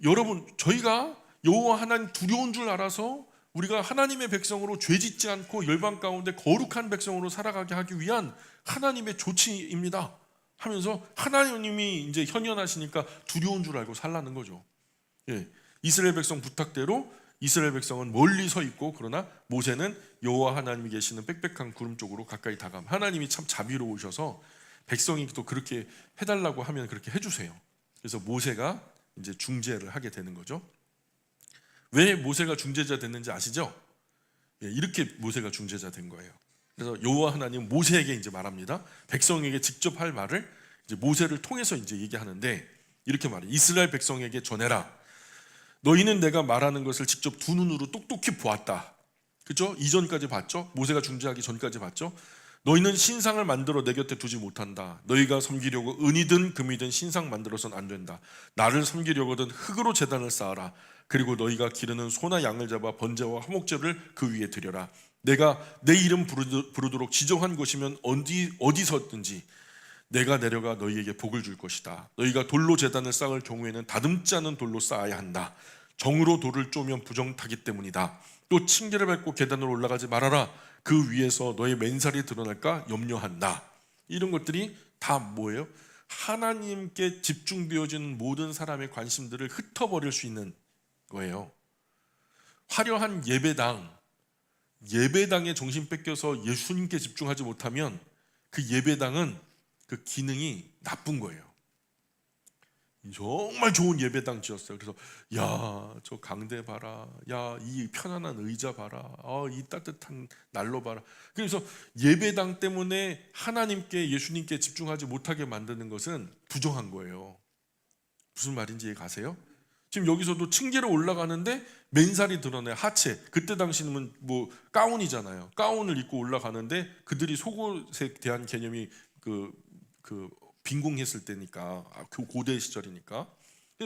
여러분, 저희가 여호와 하나님 두려운 줄 알아서 우리가 하나님의 백성으로 죄짓지 않고 열방 가운데 거룩한 백성으로 살아가게 하기 위한 하나님의 조치입니다 하면서 하나님이 이제 현현하시니까 두려운 줄 알고 살라는 거죠. 예, 이스라엘 백성 부탁대로 이스라엘 백성은 멀리 서 있고, 그러나 모세는 여호와 하나님이 계시는 빽빽한 구름 쪽으로 가까이 다감. 하나님이 참 자비로우셔서 백성이 또 그렇게 해달라고 하면 그렇게 해주세요. 그래서 모세가 이제 중재를 하게 되는 거죠. 왜 모세가 중재자 됐는지 아시죠? 예, 이렇게 모세가 중재자 된 거예요. 그래서 여호와 하나님 모세에게 이제 말합니다. 백성에게 직접 할 말을 이제 모세를 통해서 이제 얘기하는데 이렇게 말해. 이스라엘 백성에게 전해라. 너희는 내가 말하는 것을 직접 두 눈으로 똑똑히 보았다. 그죠? 이전까지 봤죠? 모세가 중재하기 전까지 봤죠? 너희는 신상을 만들어 내 곁에 두지 못한다. 너희가 섬기려고 은이든 금이든 신상 만들어서는 안 된다. 나를 섬기려거든 흙으로 제단을 쌓아라. 그리고 너희가 기르는 소나 양을 잡아 번제와 화목제를 그 위에 드려라. 내가 내 이름 부르도록 지정한 곳이면 어디서든지 내가 내려가 너희에게 복을 줄 것이다. 너희가 돌로 제단을 쌓을 경우에는 다듬지 않은 돌로 쌓아야 한다. 정으로 돌을 쪼면 부정타기 때문이다. 또 층계를 밟고 계단으로 올라가지 말아라. 그 위에서 너의 맨살이 드러날까 염려한다. 이런 것들이 다 뭐예요? 하나님께 집중되어진 모든 사람의 관심들을 흩어버릴 수 있는 거예요. 화려한 예배당에 정신 뺏겨서 예수님께 집중하지 못하면 그 예배당은 그 기능이 나쁜 거예요. 정말 좋은 예배당 지었어요. 그래서 야, 저 강대 봐라. 야, 이 편안한 의자 봐라. 이 따뜻한 난로 봐라. 그래서 예배당 때문에 하나님께 예수님께 집중하지 못하게 만드는 것은 부정한 거예요. 무슨 말인지 이해 가세요? 지금 여기서도 층계로 올라가는데 맨살이 드러내 하체. 그때 당시는 뭐 가운이잖아요. 가운을 입고 올라가는데 그들이 속옷에 대한 개념이 빈궁했을 때니까, 그 고대 시절이니까.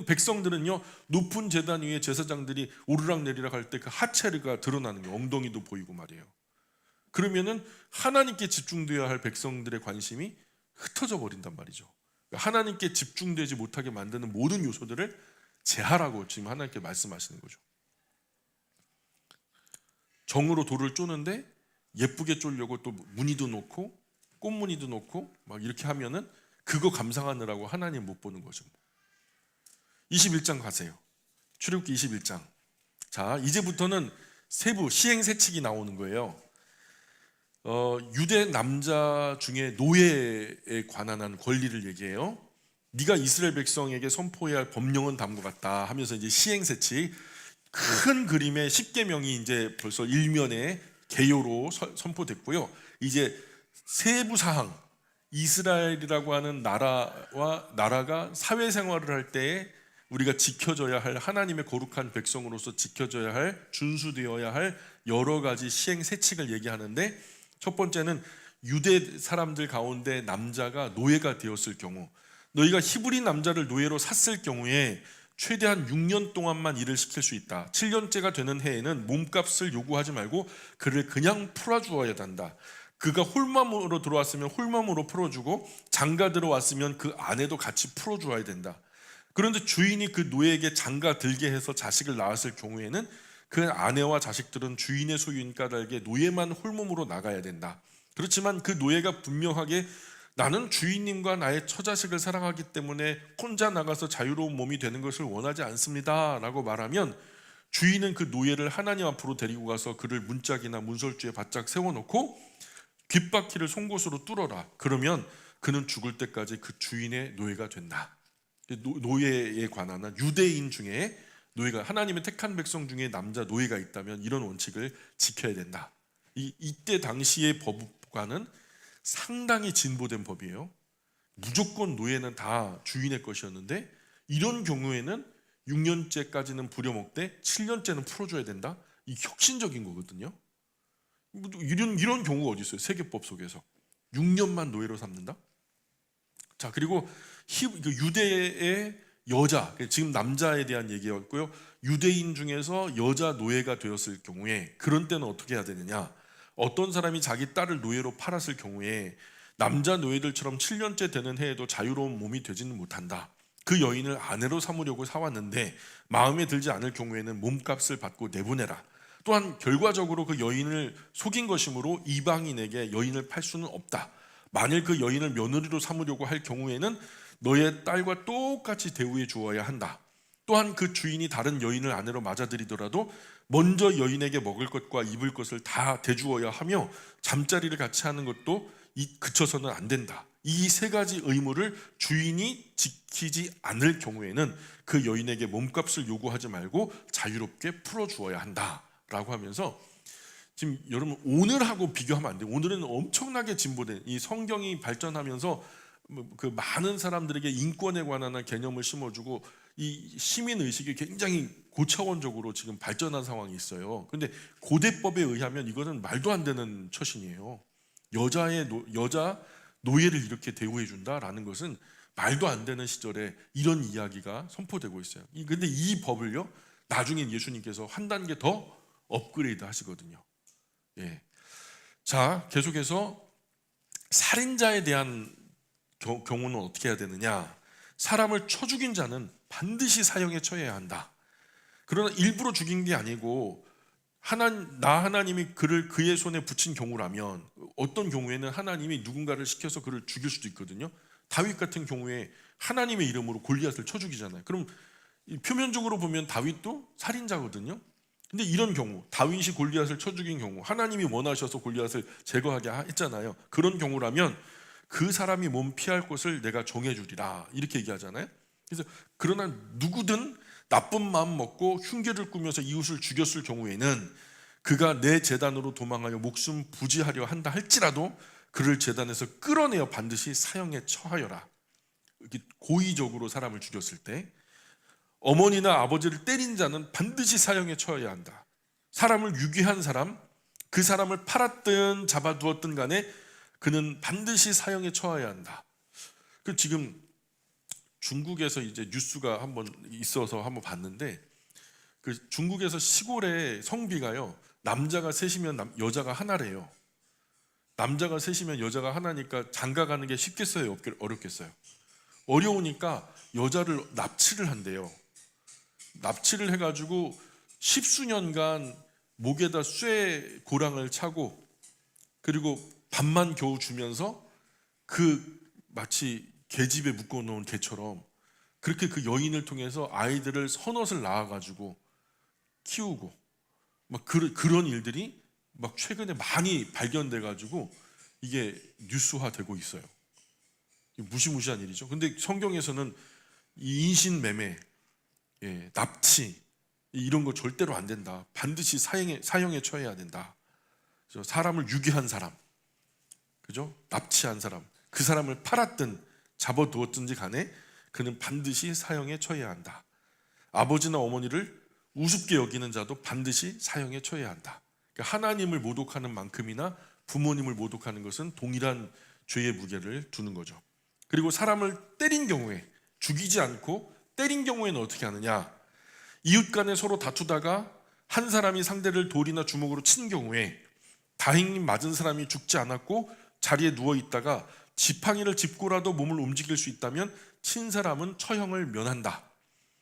백성들은요, 높은 제단 위에 제사장들이 오르락내리락 할 때 그 하체가 드러나는 거예요. 엉덩이도 보이고 말이에요. 그러면은 하나님께 집중되어야 할 백성들의 관심이 흩어져 버린단 말이죠. 하나님께 집중되지 못하게 만드는 모든 요소들을 제하라고 지금 하나님께 말씀하시는 거죠. 정으로 돌을 쪼는데 예쁘게 쪼려고 또 무늬도 놓고 꽃무늬도 놓고 막 이렇게 하면은 그거 감상하느라고 하나님 못 보는 거죠. 21장 가세요. 출애굽기 21장. 자, 이제부터는 세부 시행세칙이 나오는 거예요. 유대 남자 중에 노예에 관한 권리를 얘기해요. 네가 이스라엘 백성에게 선포해야 할 법령은 다음과 같다 하면서 이제 시행세칙 큰 그림의 10계명이 이제 벌써 일면에 개요로 선포됐고요. 이제 세부 사항, 이스라엘이라고 하는 나라가 사회생활을 할 때에 우리가 지켜져야 할, 하나님의 거룩한 백성으로서 지켜져야 할, 준수되어야 할 여러 가지 시행세칙을 얘기하는데, 첫 번째는 유대 사람들 가운데 남자가 노예가 되었을 경우, 너희가 히브리 남자를 노예로 샀을 경우에 최대한 6년 동안만 일을 시킬 수 있다. 7년째가 되는 해에는 몸값을 요구하지 말고 그를 그냥 풀어주어야 한다. 그가 홀몸으로 들어왔으면 홀몸으로 풀어주고 장가 들어왔으면 그 아내도 같이 풀어주어야 된다. 그런데 주인이 그 노예에게 장가 들게 해서 자식을 낳았을 경우에는 그 아내와 자식들은 주인의 소유인 까닭에 노예만 홀몸으로 나가야 된다. 그렇지만 그 노예가 분명하게 나는 주인님과 나의 처자식을 사랑하기 때문에 혼자 나가서 자유로운 몸이 되는 것을 원하지 않습니다 라고 말하면 주인은 그 노예를 하나님 앞으로 데리고 가서 그를 문짝이나 문설주에 바짝 세워놓고 귓바퀴를 송곳으로 뚫어라. 그러면 그는 죽을 때까지 그 주인의 노예가 된다. 노예에 관한 한 유대인 중에 노예가, 하나님의 택한 백성 중에 남자 노예가 있다면 이런 원칙을 지켜야 된다. 이때 당시의 법과는 상당히 진보된 법이에요. 무조건 노예는 다 주인의 것이었는데 이런 경우에는 6년째까지는 부려먹되 7년째는 풀어줘야 된다. 이 혁신적인 거거든요. 이런 경우가 어디 있어요? 세계법 속에서 6년만 노예로 삼는다. 자, 그리고 유대의 여자, 지금 남자에 대한 얘기였고요. 유대인 중에서 여자 노예가 되었을 경우에 그런 때는 어떻게 해야 되느냐? 어떤 사람이 자기 딸을 노예로 팔았을 경우에 남자 노예들처럼 7년째 되는 해에도 자유로운 몸이 되지는 못한다. 그 여인을 아내로 삼으려고 사왔는데 마음에 들지 않을 경우에는 몸값을 받고 내보내라. 또한 결과적으로 그 여인을 속인 것이므로 이방인에게 여인을 팔 수는 없다. 만일 그 여인을 며느리로 삼으려고 할 경우에는 너의 딸과 똑같이 대우해 주어야 한다. 또한 그 주인이 다른 여인을 아내로 맞아들이더라도 먼저 여인에게 먹을 것과 입을 것을 다 대주어야 하며 잠자리를 같이 하는 것도 그쳐서는 안 된다. 이 세 가지 의무를 주인이 지키지 않을 경우에는 그 여인에게 몸값을 요구하지 말고 자유롭게 풀어주어야 한다라고 하면서, 지금 여러분 오늘하고 비교하면 안 돼요. 오늘은 엄청나게 진보된, 이 성경이 발전하면서 그 많은 사람들에게 인권에 관한 개념을 심어주고 이 시민 의식이 굉장히 고차원적으로 지금 발전한 상황이 있어요. 근데 고대법에 의하면 이거는 말도 안 되는 처신이에요. 여자 노예를 이렇게 대우해 준다라는 것은 말도 안 되는 시절에 이런 이야기가 선포되고 있어요. 근데 이 법을요, 나중에 예수님께서 한 단계 더 업그레이드 하시거든요. 예. 자, 계속해서 살인자에 대한 경우는 어떻게 해야 되느냐? 사람을 쳐 죽인 자는 반드시 사형에 처해야 한다. 그러나 일부러 죽인 게 아니고 하나님이 그를 그의 손에 붙인 경우라면, 어떤 경우에는 하나님이 누군가를 시켜서 그를 죽일 수도 있거든요. 다윗 같은 경우에 하나님의 이름으로 골리앗을 쳐 죽이잖아요. 그럼 표면적으로 보면 다윗도 살인자거든요. 근데 이런 경우, 다윗이 골리앗을 쳐 죽인 경우, 하나님이 원하셔서 골리앗을 제거하게 했잖아요. 그런 경우라면 그 사람이 몸 피할 곳을 내가 정해주리라, 이렇게 얘기하잖아요. 그래서 그러나 누구든 나쁜 마음 먹고 흉계를 꾸며서 이웃을 죽였을 경우에는 그가 내 재단으로 도망하여 목숨 부지하려 한다 할지라도 그를 재단에서 끌어내어 반드시 사형에 처하여라. 이렇게 고의적으로 사람을 죽였을 때 어머니나 아버지를 때린 자는 반드시 사형에 처해야 한다. 사람을 유기한 사람, 그 사람을 팔았든 잡아두었든 간에 그는 반드시 사형에 처해야 한다. 그 지금 중국에서 이제 뉴스가 한번 있어서 한번 봤는데, 그 중국에서 시골의 성비가요, 남자가 셋이면 여자가 하나래요. 남자가 셋이면 여자가 하나니까 장가 가는 게 쉽겠어요, 어렵겠어요? 어려우니까 여자를 납치를 한대요. 납치를 해가지고 십수년간 목에다 쇠 고랑을 차고, 그리고 밥만 겨우 주면서 그 마치 계집에 묶어놓은 개처럼 그렇게 그 여인을 통해서 아이들을 서넛을 낳아가지고 키우고, 막 그런 일들이 막 최근에 많이 발견돼가지고 이게 뉴스화되고 있어요. 무시무시한 일이죠. 근데 성경에서는 이 인신매매, 납치 이런 거 절대로 안 된다. 반드시 사형에 처해야 된다. 그래서 사람을 유기한 사람, 그죠? 납치한 사람, 그 사람을 팔았든 잡아두었든지 간에 그는 반드시 사형에 처해야 한다. 아버지나 어머니를 우습게 여기는 자도 반드시 사형에 처해야 한다. 그러니까 하나님을 모독하는 만큼이나 부모님을 모독하는 것은 동일한 죄의 무게를 두는 거죠. 그리고 사람을 때린 경우에, 죽이지 않고 때린 경우에는 어떻게 하느냐? 이웃 간에 서로 다투다가 한 사람이 상대를 돌이나 주먹으로 친 경우에 다행히 맞은 사람이 죽지 않았고 자리에 누워 있다가 지팡이를 짚고라도 몸을 움직일 수 있다면 친 사람은 처형을 면한다.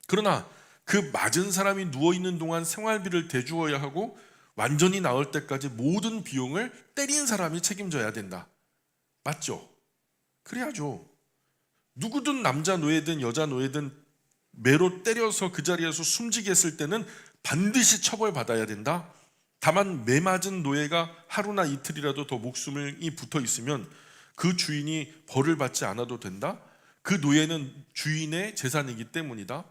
그러나 그 맞은 사람이 누워있는 동안 생활비를 대주어야 하고 완전히 나을 때까지 모든 비용을 때린 사람이 책임져야 된다. 맞죠? 그래야죠. 누구든 남자 노예든 여자 노예든 매로 때려서 그 자리에서 숨지게 했을 때는 반드시 처벌받아야 된다. 다만 매 맞은 노예가 하루나 이틀이라도 더 목숨이 붙어 있으면 그 주인이 벌을 받지 않아도 된다. 그 노예는 주인의 재산이기 때문이다.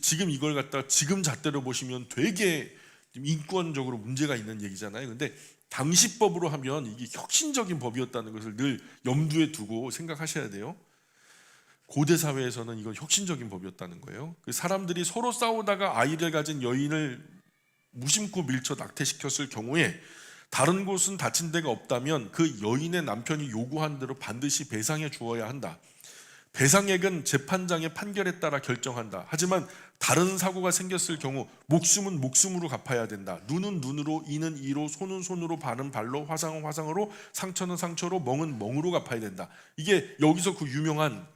지금 이걸 갖다 지금 잣대로 보시면 되게 인권적으로 문제가 있는 얘기잖아요. 근데 당시 법으로 하면 이게 혁신적인 법이었다는 것을 늘 염두에 두고 생각하셔야 돼요. 고대 사회에서는 이건 혁신적인 법이었다는 거예요. 그 사람들이 서로 싸우다가 아이를 가진 여인을 무심코 밀쳐 낙태시켰을 경우에 다른 곳은 다친 데가 없다면 그 여인의 남편이 요구한 대로 반드시 배상해 주어야 한다. 배상액은 재판장의 판결에 따라 결정한다. 하지만 다른 사고가 생겼을 경우 목숨은 목숨으로 갚아야 된다. 눈은 눈으로, 이는 이로, 손은 손으로, 발은 발로, 화상은 화상으로, 상처는 상처로, 멍은 멍으로 갚아야 된다. 이게 여기서 그 유명한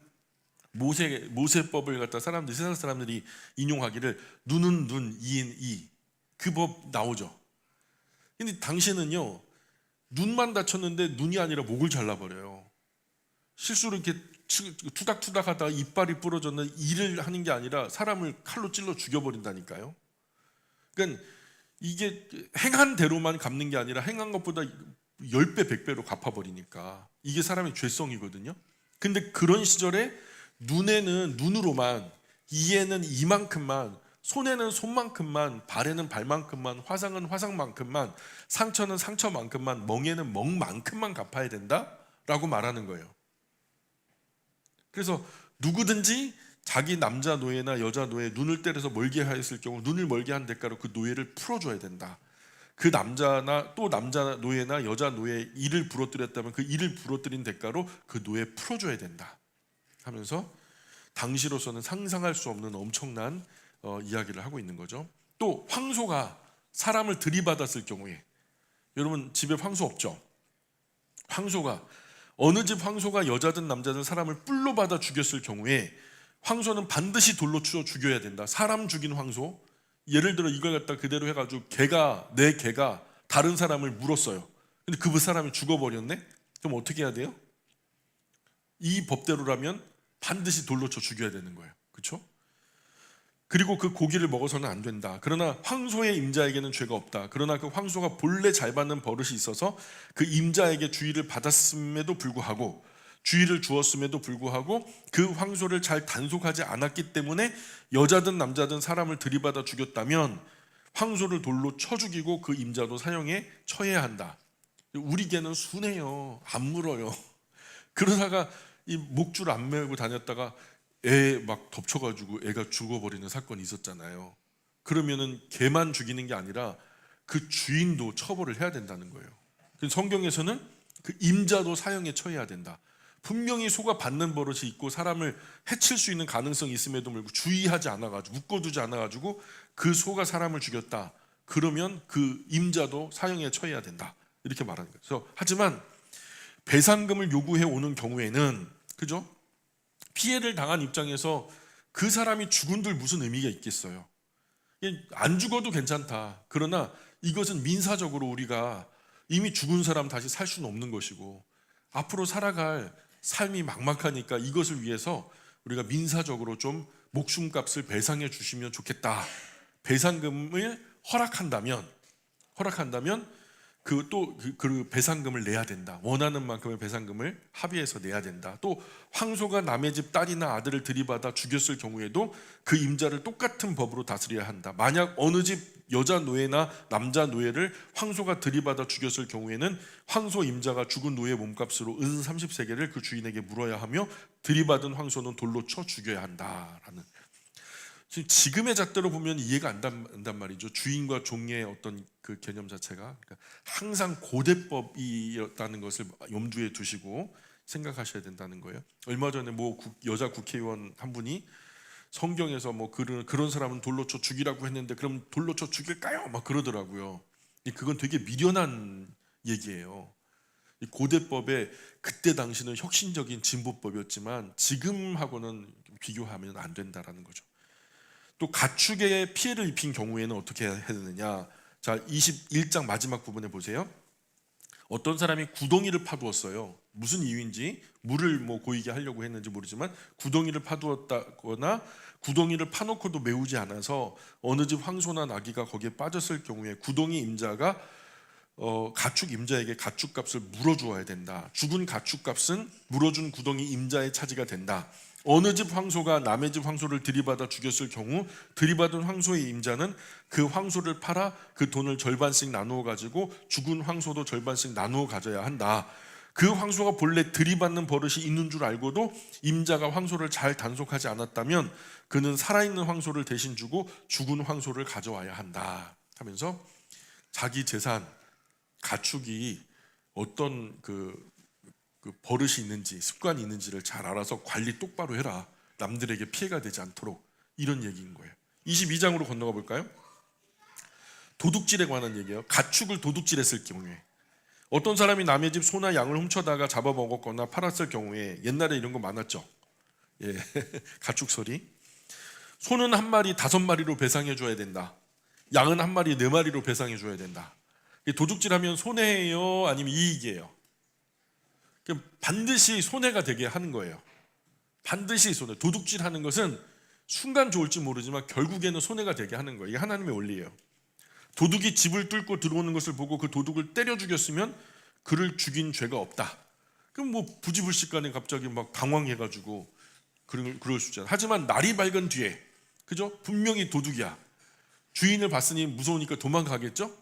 모세법을 갖다 세상 사람들이 인용하기를 눈은 눈, 이인 이, 그 법 나오죠. 근데 당시에는요, 눈만 다쳤는데 눈이 아니라 목을 잘라버려요. 실수로 이렇게 투닥투닥 하다가 이빨이 부러졌는데 일을 하는 게 아니라 사람을 칼로 찔러 죽여버린다니까요. 그러니까 이게 행한 대로만 갚는 게 아니라 행한 것보다 10배, 100배로 갚아버리니까 이게 사람의 죄성이거든요. 근데 그런 시절에 눈에는 눈으로만, 이에는 이만큼만, 손에는 손만큼만, 발에는 발만큼만, 화상은 화상만큼만, 상처는 상처만큼만, 멍에는 멍만큼만 갚아야 된다라고 말하는 거예요. 그래서 누구든지 자기 남자 노예나 여자 노예 눈을 때려서 멀게 하였을 경우 눈을 멀게 한 대가로 그 노예를 풀어줘야 된다. 그 남자나 또 남자 노예나 여자 노예 이를 부러뜨렸다면 그 이를 부러뜨린 대가로 그 노예 풀어줘야 된다 하면서 당시로서는 상상할 수 없는 엄청난 이야기를 하고 있는 거죠. 또 황소가 사람을 들이받았을 경우에, 여러분 집에 황소 없죠? 황소가 어느 집 황소가 여자든 남자든 사람을 뿔로 받아 죽였을 경우에 황소는 반드시 돌로 치어 죽여야 된다. 사람 죽인 황소, 예를 들어 이걸 갖다 그대로 해가지고 내 개가 다른 사람을 물었어요. 근데 그 사람이 죽어버렸네? 그럼 어떻게 해야 돼요? 이 법대로라면 반드시 돌로 쳐 죽여야 되는 거예요. 그렇죠? 그리고 그 고기를 먹어서는 안 된다. 그러나 황소의 임자에게는 죄가 없다. 그러나 그 황소가 본래 잘 받는 버릇이 있어서 그 임자에게 주의를 받았음에도 불구하고, 주의를 주었음에도 불구하고 그 황소를 잘 단속하지 않았기 때문에 여자든 남자든 사람을 들이받아 죽였다면 황소를 돌로 쳐 죽이고 그 임자도 사형에 처해야 한다. 우리 개는 순해요. 안 물어요. 그러다가 이 목줄 안 메고 다녔다가 애 막 덮쳐가지고 애가 죽어버리는 사건이 있었잖아요. 그러면은 개만 죽이는 게 아니라 그 주인도 처벌을 해야 된다는 거예요. 성경에서는 그 임자도 사형에 처해야 된다. 분명히 소가 받는 버릇이 있고 사람을 해칠 수 있는 가능성이 있음에도 불구하고 주의하지 않아가지고, 묶어두지 않아가지고 그 소가 사람을 죽였다. 그러면 그 임자도 사형에 처해야 된다. 이렇게 말하는 거예요. 그래서 하지만 배상금을 요구해 오는 경우에는, 그죠? 피해를 당한 입장에서 그 사람이 죽은들 무슨 의미가 있겠어요? 안 죽어도 괜찮다. 그러나 이것은 민사적으로 우리가 이미 죽은 사람 다시 살 수는 없는 것이고 앞으로 살아갈 삶이 막막하니까 이것을 위해서 우리가 민사적으로 좀 목숨값을 배상해 주시면 좋겠다. 배상금을 허락한다면 그 배상금을 내야 된다. 원하는 만큼의 배상금을 합의해서 내야 된다. 또 황소가 남의 집 딸이나 아들을 들이받아 죽였을 경우에도 그 임자를 똑같은 법으로 다스려야 한다. 만약 어느 집 여자 노예나 남자 노예를 황소가 들이받아 죽였을 경우에는 황소 임자가 죽은 노예 몸값으로 은 30세겔을 그 주인에게 물어야 하며 들이받은 황소는 돌로 쳐 죽여야 한다라는, 지금의 잣대로 보면 이해가 안 된단 말이죠. 주인과 종의 어떤 그 개념 자체가, 그러니까 항상 고대법이었다는 것을 염두에 두시고 생각하셔야 된다는 거예요. 얼마 전에 여자 국회의원 한 분이 성경에서 그런 사람은 돌로 쳐 죽이라고 했는데 그럼 돌로 쳐 죽일까요? 막 그러더라고요. 그건 되게 미련한 얘기예요. 이 고대법에 그때 당시는 혁신적인 진보법이었지만 지금하고는 비교하면 안 된다라는 거죠. 또 가축에 피해를 입힌 경우에는 어떻게 해야 되느냐? 자, 21장 마지막 부분에 보세요. 어떤 사람이 구덩이를 파두었어요. 무슨 이유인지, 물을 고이게 하려고 했는지 모르지만 구덩이를 파두었다거나 구덩이를 파놓고도 메우지 않아서 어느 집 황소나 나귀가 거기에 빠졌을 경우에 구덩이 임자가 가축 임자에게 가축값을 물어주어야 된다. 죽은 가축값은 물어준 구덩이 임자의 차지가 된다. 어느 집 황소가 남의 집 황소를 들이받아 죽였을 경우 들이받은 황소의 임자는 그 황소를 팔아 그 돈을 절반씩 나누어 가지고 죽은 황소도 절반씩 나누어 가져야 한다. 그 황소가 본래 들이받는 버릇이 있는 줄 알고도 임자가 황소를 잘 단속하지 않았다면 그는 살아있는 황소를 대신 주고 죽은 황소를 가져와야 한다 하면서 자기 재산, 가축이 어떤 그 버릇이 있는지 습관이 있는지를 잘 알아서 관리 똑바로 해라. 남들에게 피해가 되지 않도록, 이런 얘기인 거예요. 22장으로 건너가 볼까요? 도둑질에 관한 얘기예요. 가축을 도둑질했을 경우에, 어떤 사람이 남의 집 소나 양을 훔쳐다가 잡아먹었거나 팔았을 경우에, 옛날에 이런 거 많았죠. 예, 가축설이. 소는 한 마리 5마리로 배상해 줘야 된다. 양은 한 마리 4마리로 배상해 줘야 된다. 도둑질하면 손해예요, 아니면 이익이에요? 반드시 손해가 되게 하는 거예요. 반드시 손해. 도둑질하는 것은 순간 좋을지 모르지만 결국에는 손해가 되게 하는 거예요. 이게 하나님의 원리예요. 도둑이 집을 뚫고 들어오는 것을 보고 그 도둑을 때려 죽였으면 그를 죽인 죄가 없다. 그럼 뭐 부지불식간에 갑자기 막 당황해가지고 그럴 수 있잖아요. 하지만 날이 밝은 뒤에, 그죠? 분명히 도둑이야. 주인을 봤으니 무서우니까 도망가겠죠?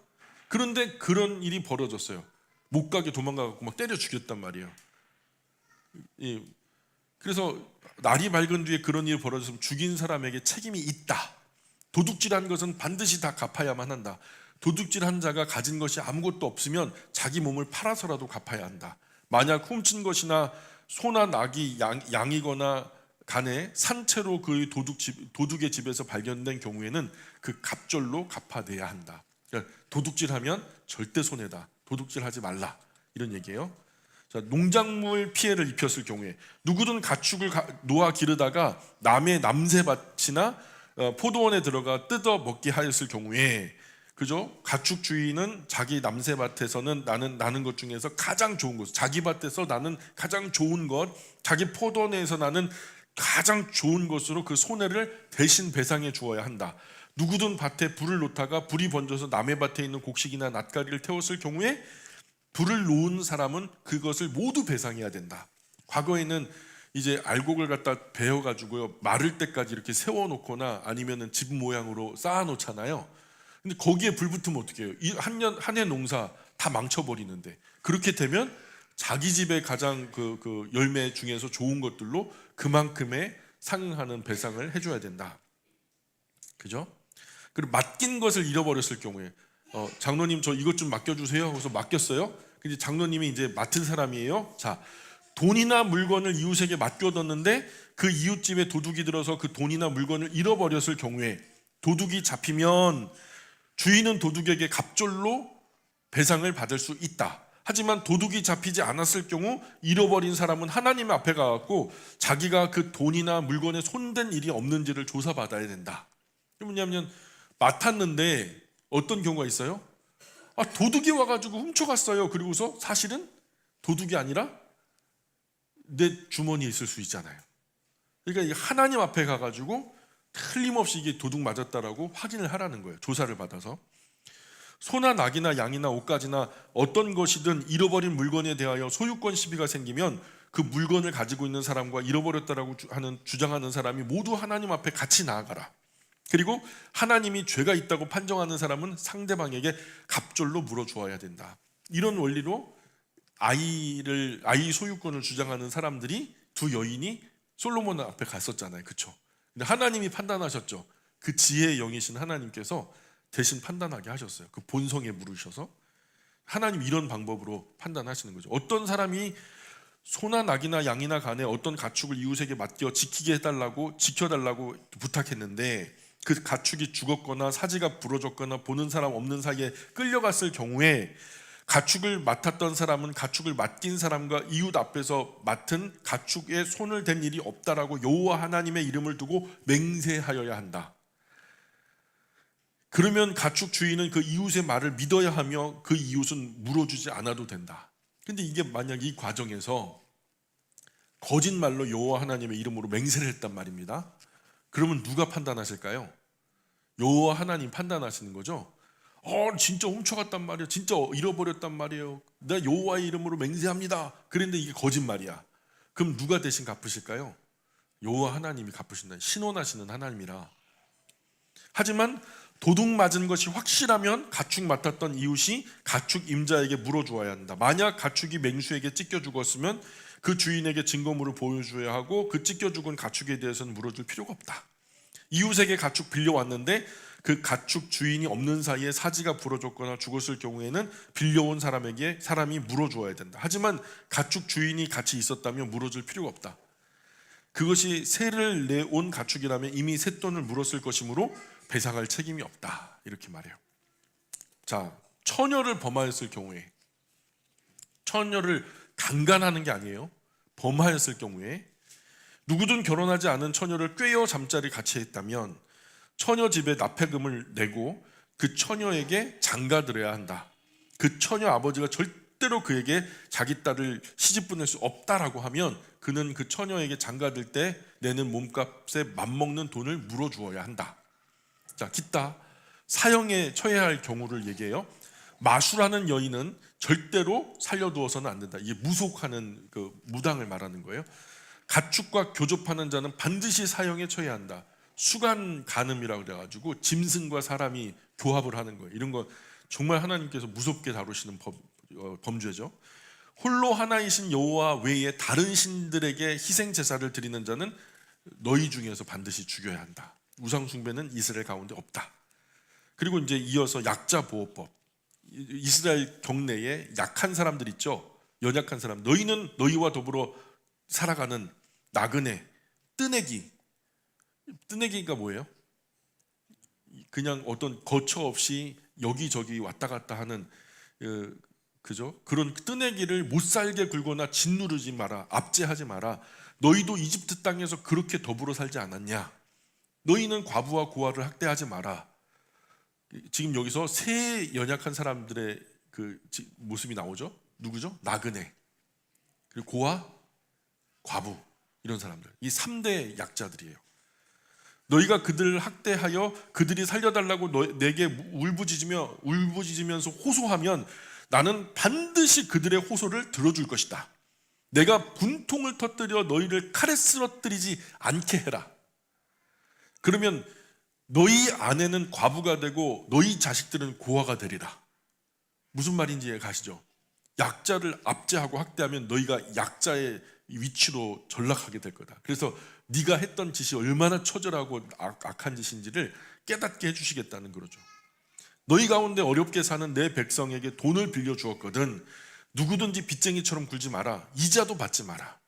그런데 그런 일이 벌어졌어요. 못 가게 도망가고 막 때려 죽였단 말이에요. 예. 그래서 날이 밝은 뒤에 그런 일이 벌어졌으면 죽인 사람에게 책임이 있다. 도둑질한 것은 반드시 다 갚아야만 한다. 도둑질한 자가 가진 것이 아무것도 없으면 자기 몸을 팔아서라도 갚아야 한다. 만약 훔친 것이나 소나 낙이 양이거나 간에 산채로 그 도둑의 집에서 발견된 경우에는 그 갑절로 갚아내야 한다. 그러니까 도둑질하면 절대 손해다. 도둑질하지 말라, 이런 얘기예요. 자, 농작물 피해를 입혔을 경우에, 누구든 가축을 놓아 기르다가 남의 남새밭이나 포도원에 들어가 뜯어 먹게 하였을 경우에, 그죠? 가축 주인은 자기 남새밭에서는 나는 것 중에서 가장 좋은 것, 자기 밭에서 나는 가장 좋은 것, 자기 포도원에서 나는 가장 좋은 것으로 그 손해를 대신 배상해 주어야 한다. 누구든 밭에 불을 놓다가 불이 번져서 남의 밭에 있는 곡식이나 낫가리를 태웠을 경우에 불을 놓은 사람은 그것을 모두 배상해야 된다. 과거에는 이제 알곡을 갖다 베어가지고요, 마를 때까지 이렇게 세워놓거나 아니면은 집 모양으로 쌓아놓잖아요. 근데 거기에 불 붙으면 어떻게 해요? 한 해 농사 다 망쳐버리는데, 그렇게 되면 자기 집의 가장 그 열매 중에서 좋은 것들로 그만큼의 상응하는 배상을 해줘야 된다. 그죠? 그리고 맡긴 것을 잃어버렸을 경우에, 장로님 저 이것 좀 맡겨주세요. 그래서 맡겼어요. 근데 장로님이 이제 맡은 사람이에요. 자, 돈이나 물건을 이웃에게 맡겨뒀는데 그 이웃집에 도둑이 들어서 그 돈이나 물건을 잃어버렸을 경우에, 도둑이 잡히면 주인은 도둑에게 갑절로 배상을 받을 수 있다. 하지만 도둑이 잡히지 않았을 경우 잃어버린 사람은 하나님 앞에 가갖고 자기가 그 돈이나 물건에 손댄 일이 없는지를 조사받아야 된다. 뭐냐면 맡았는데 어떤 경우가 있어요? 도둑이 와가지고 훔쳐갔어요. 그리고서 사실은 도둑이 아니라 내 주머니에 있을 수 있잖아요. 그러니까 하나님 앞에 가가지고 틀림없이 이게 도둑 맞았다라고 확인을 하라는 거예요. 조사를 받아서. 소나 낙이나 양이나 옷가지나 어떤 것이든 잃어버린 물건에 대하여 소유권 시비가 생기면 그 물건을 가지고 있는 사람과 잃어버렸다라고 주장하는 사람이 모두 하나님 앞에 같이 나아가라. 그리고 하나님이 죄가 있다고 판정하는 사람은 상대방에게 갑절로 물어주어야 된다. 이런 원리로 아이 소유권을 주장하는 사람들이, 두 여인이 솔로몬 앞에 갔었잖아요. 그렇죠? 근데 하나님이 판단하셨죠. 그 지혜의 영이신 하나님께서 대신 판단하게 하셨어요. 그 본성에 물으셔서 하나님 이런 방법으로 판단하시는 거죠. 어떤 사람이 소나 낙이나 양이나 간에 어떤 가축을 이웃에게 맡겨 지켜달라고 부탁했는데 그 가축이 죽었거나 사지가 부러졌거나 보는 사람 없는 사이에 끌려갔을 경우에, 가축을 맡았던 사람은 가축을 맡긴 사람과 이웃 앞에서 맡은 가축에 손을 댄 일이 없다라고 여호와 하나님의 이름을 두고 맹세하여야 한다. 그러면 가축 주인은 그 이웃의 말을 믿어야 하며 그 이웃은 물어주지 않아도 된다. 근데 이게 만약 이 과정에서 거짓말로 여호와 하나님의 이름으로 맹세를 했단 말입니다. 그러면 누가 판단하실까요? 여호와 하나님 판단하시는 거죠. 진짜 훔쳐갔단 말이에요. 진짜 잃어버렸단 말이에요. 내가 여호와의 이름으로 맹세합니다. 그런데 이게 거짓말이야. 그럼 누가 대신 갚으실까요? 여호와 하나님이 갚으신다. 신원하시는 하나님이라. 하지만 도둑 맞은 것이 확실하면 가축 맡았던 이웃이 가축 임자에게 물어주어야 한다. 만약 가축이 맹수에게 찢겨 죽었으면 그 주인에게 증거물을 보여줘야 하고 그 찢겨 죽은 가축에 대해서는 물어줄 필요가 없다. 이웃에게 가축 빌려왔는데 그 가축 주인이 없는 사이에 사지가 부러졌거나 죽었을 경우에는 빌려온 사람에게 사람이 물어주어야 된다. 하지만 가축 주인이 같이 있었다면 물어줄 필요가 없다. 그것이 세를 내온 가축이라면 이미 쇳돈을 물었을 것이므로 배상할 책임이 없다. 이렇게 말해요. 자, 처녀를 범하였을 경우에, 처녀를 강간하는 게 아니에요. 범하였을 경우에 누구든 결혼하지 않은 처녀를 꿰어 잠자리 같이 했다면 처녀 집에 납폐금을 내고 그 처녀에게 장가들어야 한다. 그 처녀 아버지가 절대로 그에게 자기 딸을 시집 보낼 수 없다라고 하면 그는 그 처녀에게 장가들 때 내는 몸값에 맞먹는 돈을 물어주어야 한다. 자, 기타 사형에 처해야 할 경우를 얘기해요. 마술하는 여인은 절대로 살려두어서는 안 된다. 이게 무속하는 그 무당을 말하는 거예요. 가축과 교접하는 자는 반드시 사형에 처해야 한다. 수간 간음이라고 그래가지고 짐승과 사람이 교합을 하는 거예요. 이런 거 정말 하나님께서 무섭게 다루시는 범죄죠. 홀로 하나이신 여호와 외에 다른 신들에게 희생 제사를 드리는 자는 너희 중에서 반드시 죽여야 한다. 우상 숭배는 이스라엘 가운데 없다. 그리고 이제 이어서 약자 보호법. 이스라엘 경내에 약한 사람들 있죠. 연약한 사람. 너희는 너희와 더불어 살아가는 나그네, 뜨내기. 뜨내기가 뭐예요? 그냥 어떤 거처 없이 여기저기 왔다 갔다 하는 그죠? 그런 뜨내기를 못 살게 굴거나 짓누르지 마라. 압제하지 마라. 너희도 이집트 땅에서 그렇게 더불어 살지 않았냐? 너희는 과부와 고아를 학대하지 마라. 지금 여기서 세 연약한 사람들의 그 모습이 나오죠? 누구죠? 나그네, 그리고 고아, 과부, 이런 사람들. 이 3대 약자들이에요. 너희가 그들을 학대하여 그들이 살려달라고 내게 울부짖으면서 호소하면 나는 반드시 그들의 호소를 들어줄 것이다. 내가 분통을 터뜨려 너희를 칼에 쓰러뜨리지 않게 해라. 그러면 너희 아내는 과부가 되고 너희 자식들은 고아가 되리라. 무슨 말인지 이해 가시죠? 약자를 압제하고 학대하면 너희가 약자의 위치로 전락하게 될 거다. 그래서 네가 했던 짓이 얼마나 처절하고 악한 짓인지를 깨닫게 해주시겠다는 거죠. 너희 가운데 어렵게 사는 내 백성에게 돈을 빌려 주었거든 누구든지 빚쟁이처럼 굴지 마라. 이자도 받지 마라.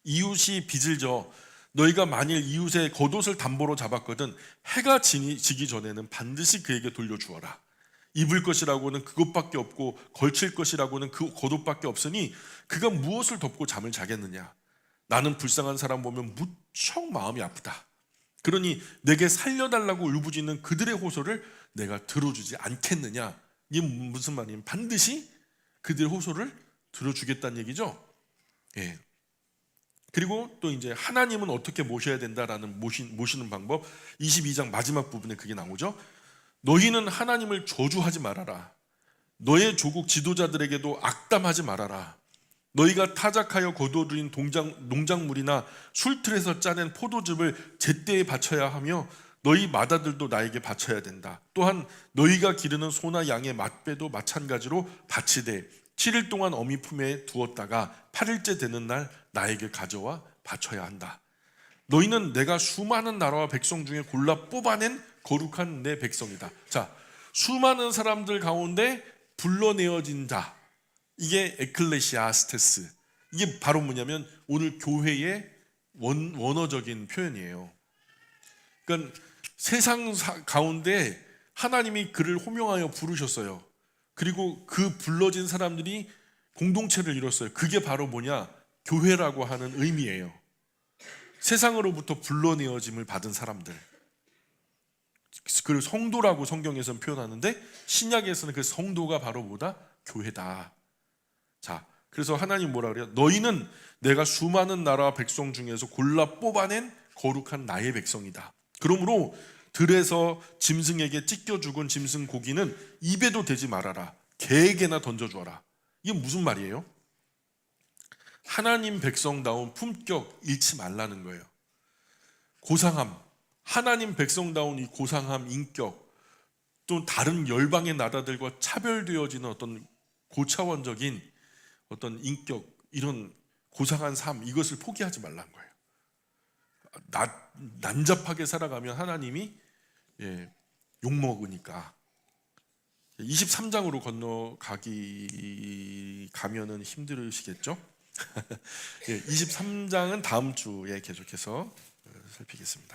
이웃이 빚을 져 너희가 만일 이웃의 겉옷을 담보로 잡았거든 해가 지기 전에는 반드시 그에게 돌려주어라. 입을 것이라고는 그것밖에 없고 걸칠 것이라고는 그 겉옷밖에 없으니 그가 무엇을 덮고 잠을 자겠느냐. 나는 불쌍한 사람 보면 무척 마음이 아프다. 그러니 내게 살려달라고 울부짖는 그들의 호소를 내가 들어주지 않겠느냐. 이게 무슨 말이냐면 반드시 그들의 호소를 들어주겠다는 얘기죠. 예. 그리고 또 이제 하나님은 어떻게 모셔야 된다라는 모시는 방법 22장 마지막 부분에 그게 나오죠. 너희는 하나님을 저주하지 말아라. 너의 조국 지도자들에게도 악담하지 말아라. 너희가 타작하여 거두어들인 농작물이나 술틀에서 짜낸 포도즙을 제때에 바쳐야 하며 너희 마다들도 나에게 바쳐야 된다. 또한 너희가 기르는 소나 양의 맛배도 마찬가지로 바치되 7일 동안 어미 품에 두었다가 8일째 되는 날 나에게 가져와 바쳐야 한다. 너희는 내가 수많은 나라와 백성 중에 골라 뽑아낸 거룩한 내 백성이다. 자, 수많은 사람들 가운데 불러내어진 자, 이게 에클레시아스테스. 이게 바로 뭐냐면 오늘 교회의 원어적인 표현이에요. 그러니까 세상 가운데 하나님이 그를 호명하여 부르셨어요. 그리고 그 불러진 사람들이 공동체를 이뤘어요. 그게 바로 뭐냐? 교회라고 하는 의미예요. 세상으로부터 불러내어짐을 받은 사람들. 그리고 성도라고 성경에서는 표현하는데 신약에서는 그 성도가 바로 뭐다? 교회다. 자, 그래서 하나님 뭐라 그래요? 너희는 내가 수많은 나라와 백성 중에서 골라 뽑아낸 거룩한 나의 백성이다. 그러므로 들에서 짐승에게 찢겨 죽은 짐승 고기는 입에도 대지 말아라. 개에게나 던져주어라. 이게 무슨 말이에요? 하나님 백성다운 품격 잃지 말라는 거예요. 고상함, 하나님 백성다운 이 고상함, 인격, 또 다른 열방의 나라들과 차별되어지는 어떤 고차원적인 어떤 인격, 이런 고상한 삶, 이것을 포기하지 말라는 거예요. 난잡하게 살아가면 하나님이 욕먹으니까. 23장으로 가면은 힘들으시겠죠? 23장은 다음 주에 계속해서 살피겠습니다.